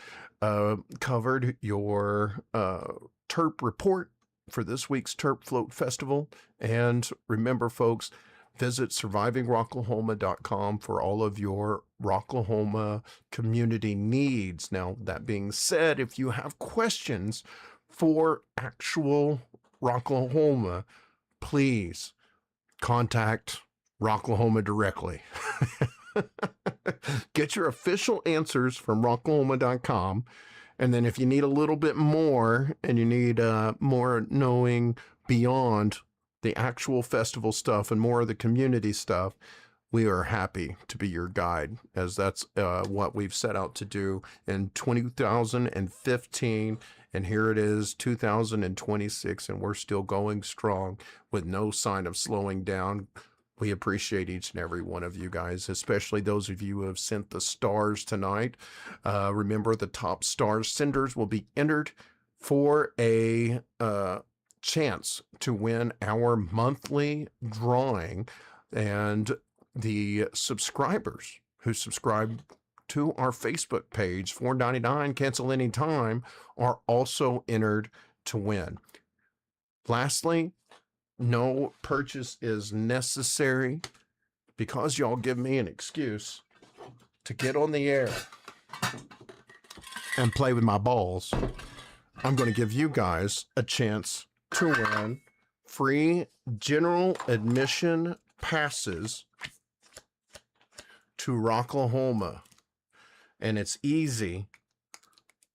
covered your Terp report for this week's Terp Float Festival. And remember, folks, visit survivingrocklahoma.com for all of your Rocklahoma community needs. Now, that being said, if you have questions for actual Rocklahoma, please contact Rocklahoma directly. Get your official answers from rocklahoma.com. And then if you need a little bit more and you need more knowing beyond the actual festival stuff and more of the community stuff, we are happy to be your guide, as that's what we've set out to do in 2015. And here it is, 2026, and we're still going strong with no sign of slowing down. We appreciate each and every one of you guys, especially those of you who have sent the stars tonight. Remember, the top star senders will be entered for a chance to win our monthly drawing, and the subscribers who subscribe to our Facebook page, $4.99, cancel anytime, are also entered to win. Lastly, no purchase is necessary, because y'all give me an excuse to get on the air and play with my balls. I'm going to give you guys a chance to win free general admission passes to Rocklahoma. And it's easy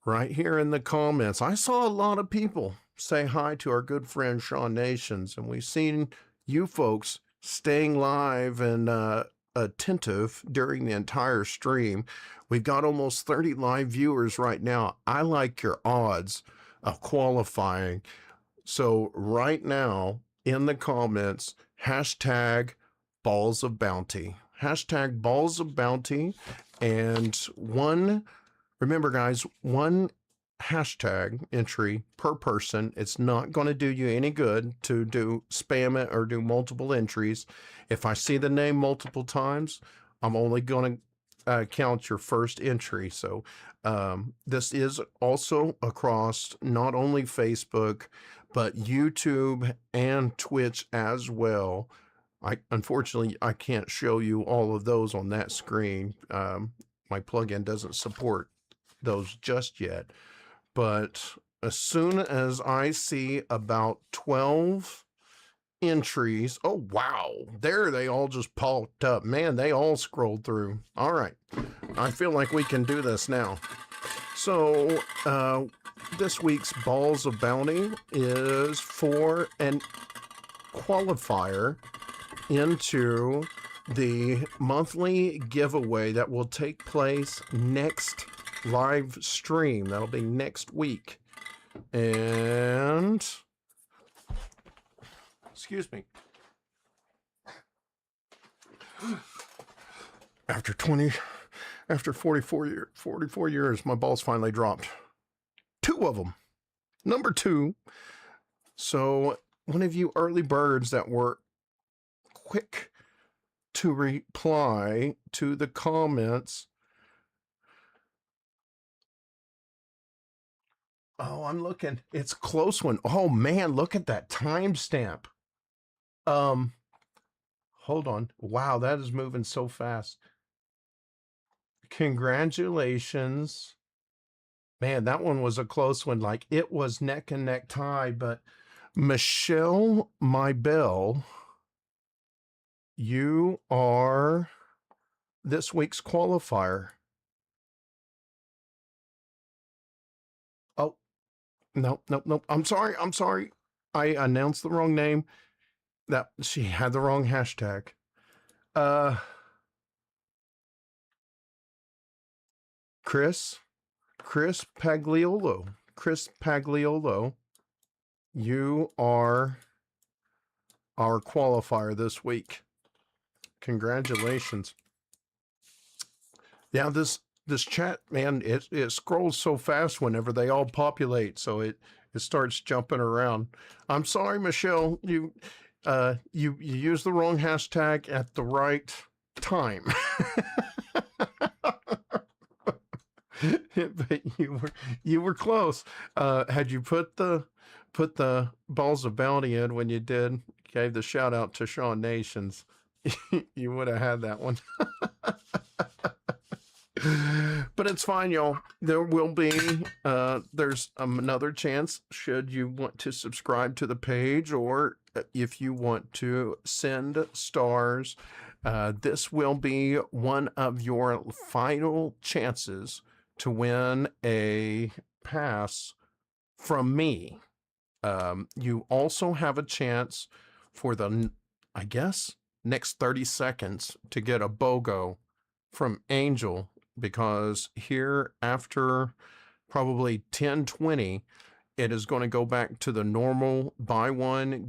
right here in the comments. I saw a lot of people say hi to our good friend Sean Nations, and we've seen you folks staying live and attentive during the entire stream. We've got almost 30 live viewers right now. I like your odds of qualifying. So right now in the comments, hashtag balls of bounty, hashtag balls of bounty. And remember guys, one hashtag entry per person. It's not going to do you any good to spam it or do multiple entries. If I see the name multiple times, I'm only going to count your first entry. So this is also across not only Facebook, but YouTube and Twitch as well. Unfortunately, I can't show you all of those on that screen. My plugin doesn't support those just yet. But as soon as I see about 12 entries, oh, wow, there they all just popped up. Man, they all scrolled through. All right, I feel like we can do this now. So this week's Balls of Bounty is for an qualifier into the monthly giveaway that will take place next live stream. That'll be next week. And excuse me, after 44 years, my balls finally dropped. 2 of them. Number 2. So one of you early birds that were quick to reply to the comments. Oh, I'm looking. It's a close one. Oh man, look at that timestamp. Hold on. Wow, that is moving so fast. Congratulations. Man, that one was a close one. Like, it was neck and neck tie, but Michelle Mybell, you are this week's qualifier. Oh, no. I'm sorry. I announced the wrong name. That she had the wrong hashtag. Chris Pagliolo. you are our qualifier this week. Congratulations. Yeah, this chat, man, it scrolls so fast whenever they all populate, so it starts jumping around. I'm sorry, Michelle, you used the wrong hashtag at the right time. But you were close. Had you put the balls of bounty in when you gave the shout out to Sean Nations, you would have had that one. But it's fine, y'all. There will be there's another chance should you want to subscribe to the page, or if you want to send stars. This will be one of your final chances to win a pass from me. You also have a chance for I guess, next 30 seconds to get a BOGO from Angel, because here after probably 10:20, it is going to go back to the normal buy one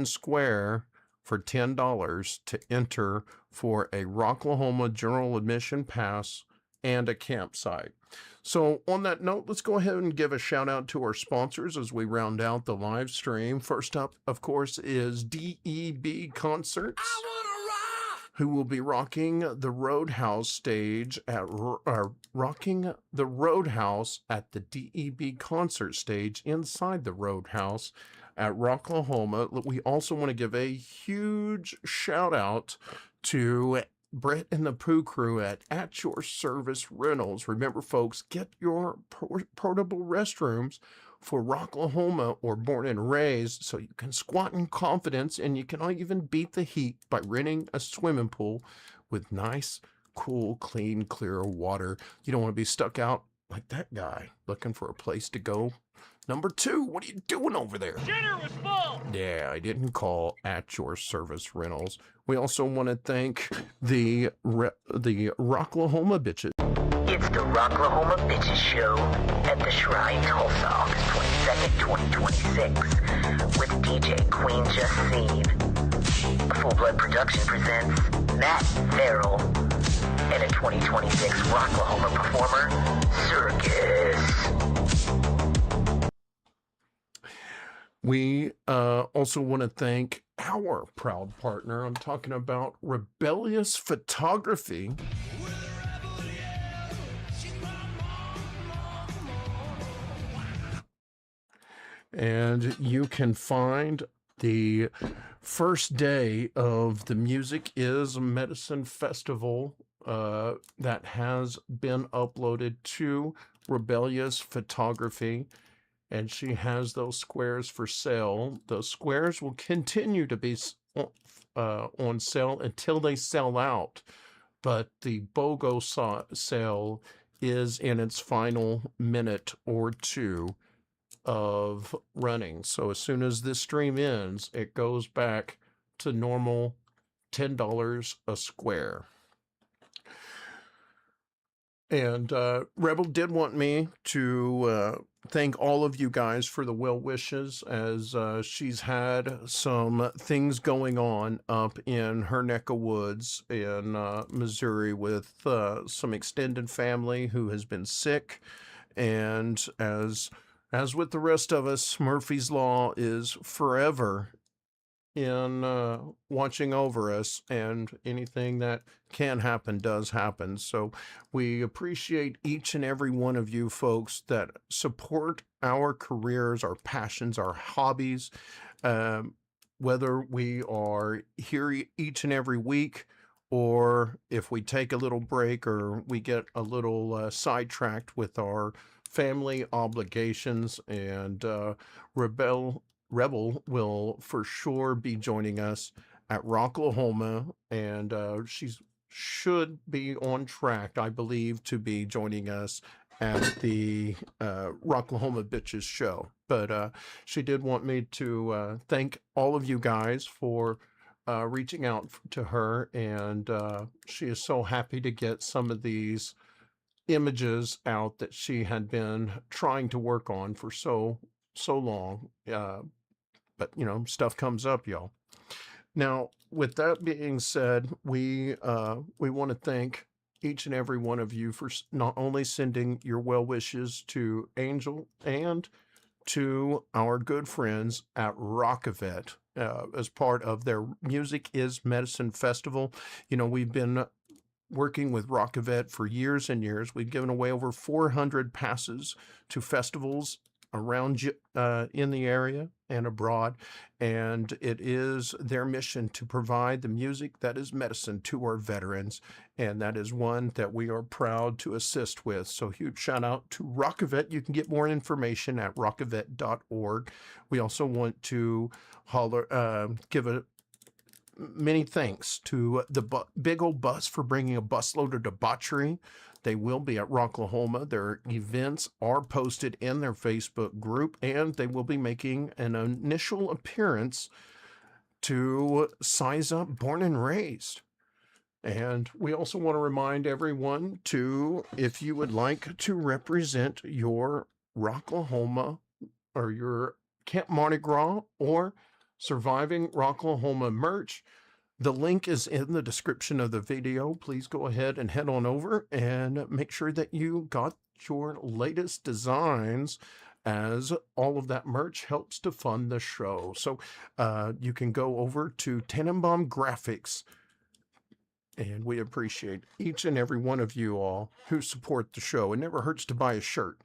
square for $10 to enter for a Rocklahoma general admission pass and a campsite. So on that note, let's go ahead and give a shout out to our sponsors as we round out the live stream. First up, of course, is DEB Concerts, who will be rocking the Roadhouse stage at rocking the Roadhouse at the DEB concert stage inside the Roadhouse at Rocklahoma. We also want to give a huge shout out to Brett and the Pooh Crew at Your Service Rentals. Remember, folks, get your portable restrooms for Rocklahoma or Born and Raised, so you can squat in confidence, and you can even beat the heat by renting a swimming pool with nice, cool, clean, clear water. You don't want to be stuck out like that guy looking for a place to go. Number 2, what are you doing over there? Dinner was full. Yeah, I didn't call At Your Service Rentals. We also want to thank the Rocklahoma Bitches. It's the Rocklahoma Bitches Show at the Shrine, Tulsa, August 22nd, 2026, with DJ Queen Justine. Full Blood Production presents Matt Farrell and a 2026 Rocklahoma performer, Circus. We also want to thank our proud partner. I'm talking about Rebellious Photography. And you can find the first day of the Music is Medicine Festival that has been uploaded to Rebellious Photography. And she has those squares for sale. Those squares will continue to be on sale until they sell out. But the BOGO sale is in its final minute or two of running. So as soon as this stream ends, it goes back to normal $10 a square. And Rebel did want me to thank all of you guys for the well wishes, as she's had some things going on up in her neck of woods in Missouri with some extended family who has been sick. And as with the rest of us, Murphy's Law is forever in watching over us, and anything that can happen does happen. So we appreciate each and every one of you folks that support our careers, our passions, our hobbies, whether we are here each and every week, or if we take a little break or we get a little sidetracked with our family obligations. And Rebel will for sure be joining us at Rocklahoma, and she should be on track, I believe, to be joining us at the Rocklahoma Bitches show. But she did want me to thank all of you guys for reaching out to her, and she is so happy to get some of these images out that she had been trying to work on for so so long. But, you know, stuff comes up, y'all. Now, with that being said, we want to thank each and every one of you for not only sending your well wishes to Angel and to our good friends at Rockavet as part of their Music is Medicine Festival. You know, we've been working with Rockavet for years and years. We've given away over 400 passes to festivals around in the area and abroad, and it is their mission to provide the music that is medicine to our veterans, and that is one that we are proud to assist with. So huge shout out to Rockavet. You can get more information at rockavet.org. We also want to give a many thanks to the Big Old Bus for bringing a busload of debauchery. They will be at Rocklahoma. Their events are posted in their Facebook group, and they will be making an initial appearance to Size Up Born and Raised. And we also want to remind everyone to, if you would like to represent your Rocklahoma or your Camp Mardi Gras or Surviving Rocklahoma merch, the link is in the description of the video. Please go ahead and head on over and make sure that you got your latest designs, as all of that merch helps to fund the show. So you can go over to Tenenbaum Graphics, and we appreciate each and every one of you all who support the show. It never hurts to buy a shirt.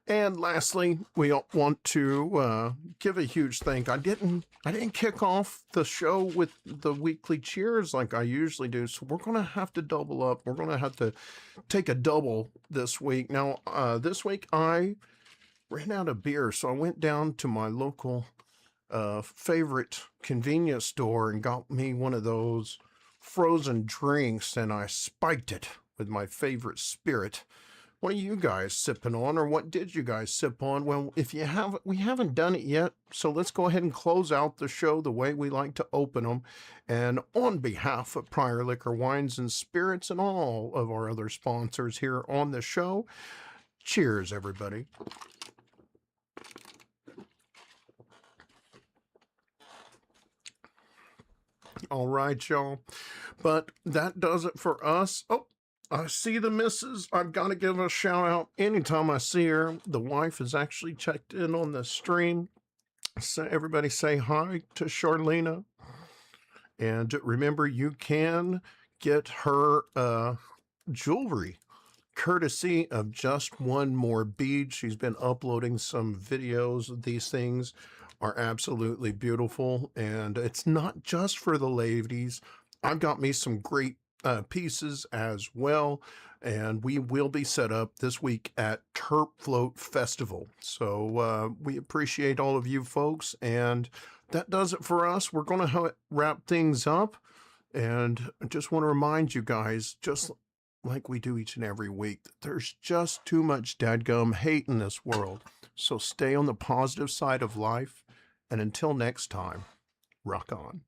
And lastly, we want to give a huge thank. I didn't kick off the show with the weekly cheers like I usually do, so we're going to have to double up. We're going to have to take a double this week. Now, this week I ran out of beer, so I went down to my local favorite convenience store and got me one of those frozen drinks, and I spiked it with my favorite spirit. What are you guys sipping on, or what did you guys sip on? Well, if you haven't, we haven't done it yet, so let's go ahead and close out the show the way we like to open them. And on behalf of Prior Liquor Wines and Spirits and all of our other sponsors here on the show, cheers, everybody. All right, y'all. But that does it for us. Oh, I see the missus. I've got to give a shout out anytime I see her. The wife is actually checked in on the stream. So everybody say hi to Charlena. And remember, you can get her jewelry courtesy of Just One More Bead. She's been uploading some videos. These things are absolutely beautiful, and it's not just for the ladies. I've got me some great pieces as well, and we will be set up this week at Terp Float Festival. So we appreciate all of you folks, and that does it for us. We're going to wrap things up, and I just want to remind you guys, just like we do each and every week, that there's just too much dadgum hate in this world. So stay on the positive side of life, and until next time, rock on.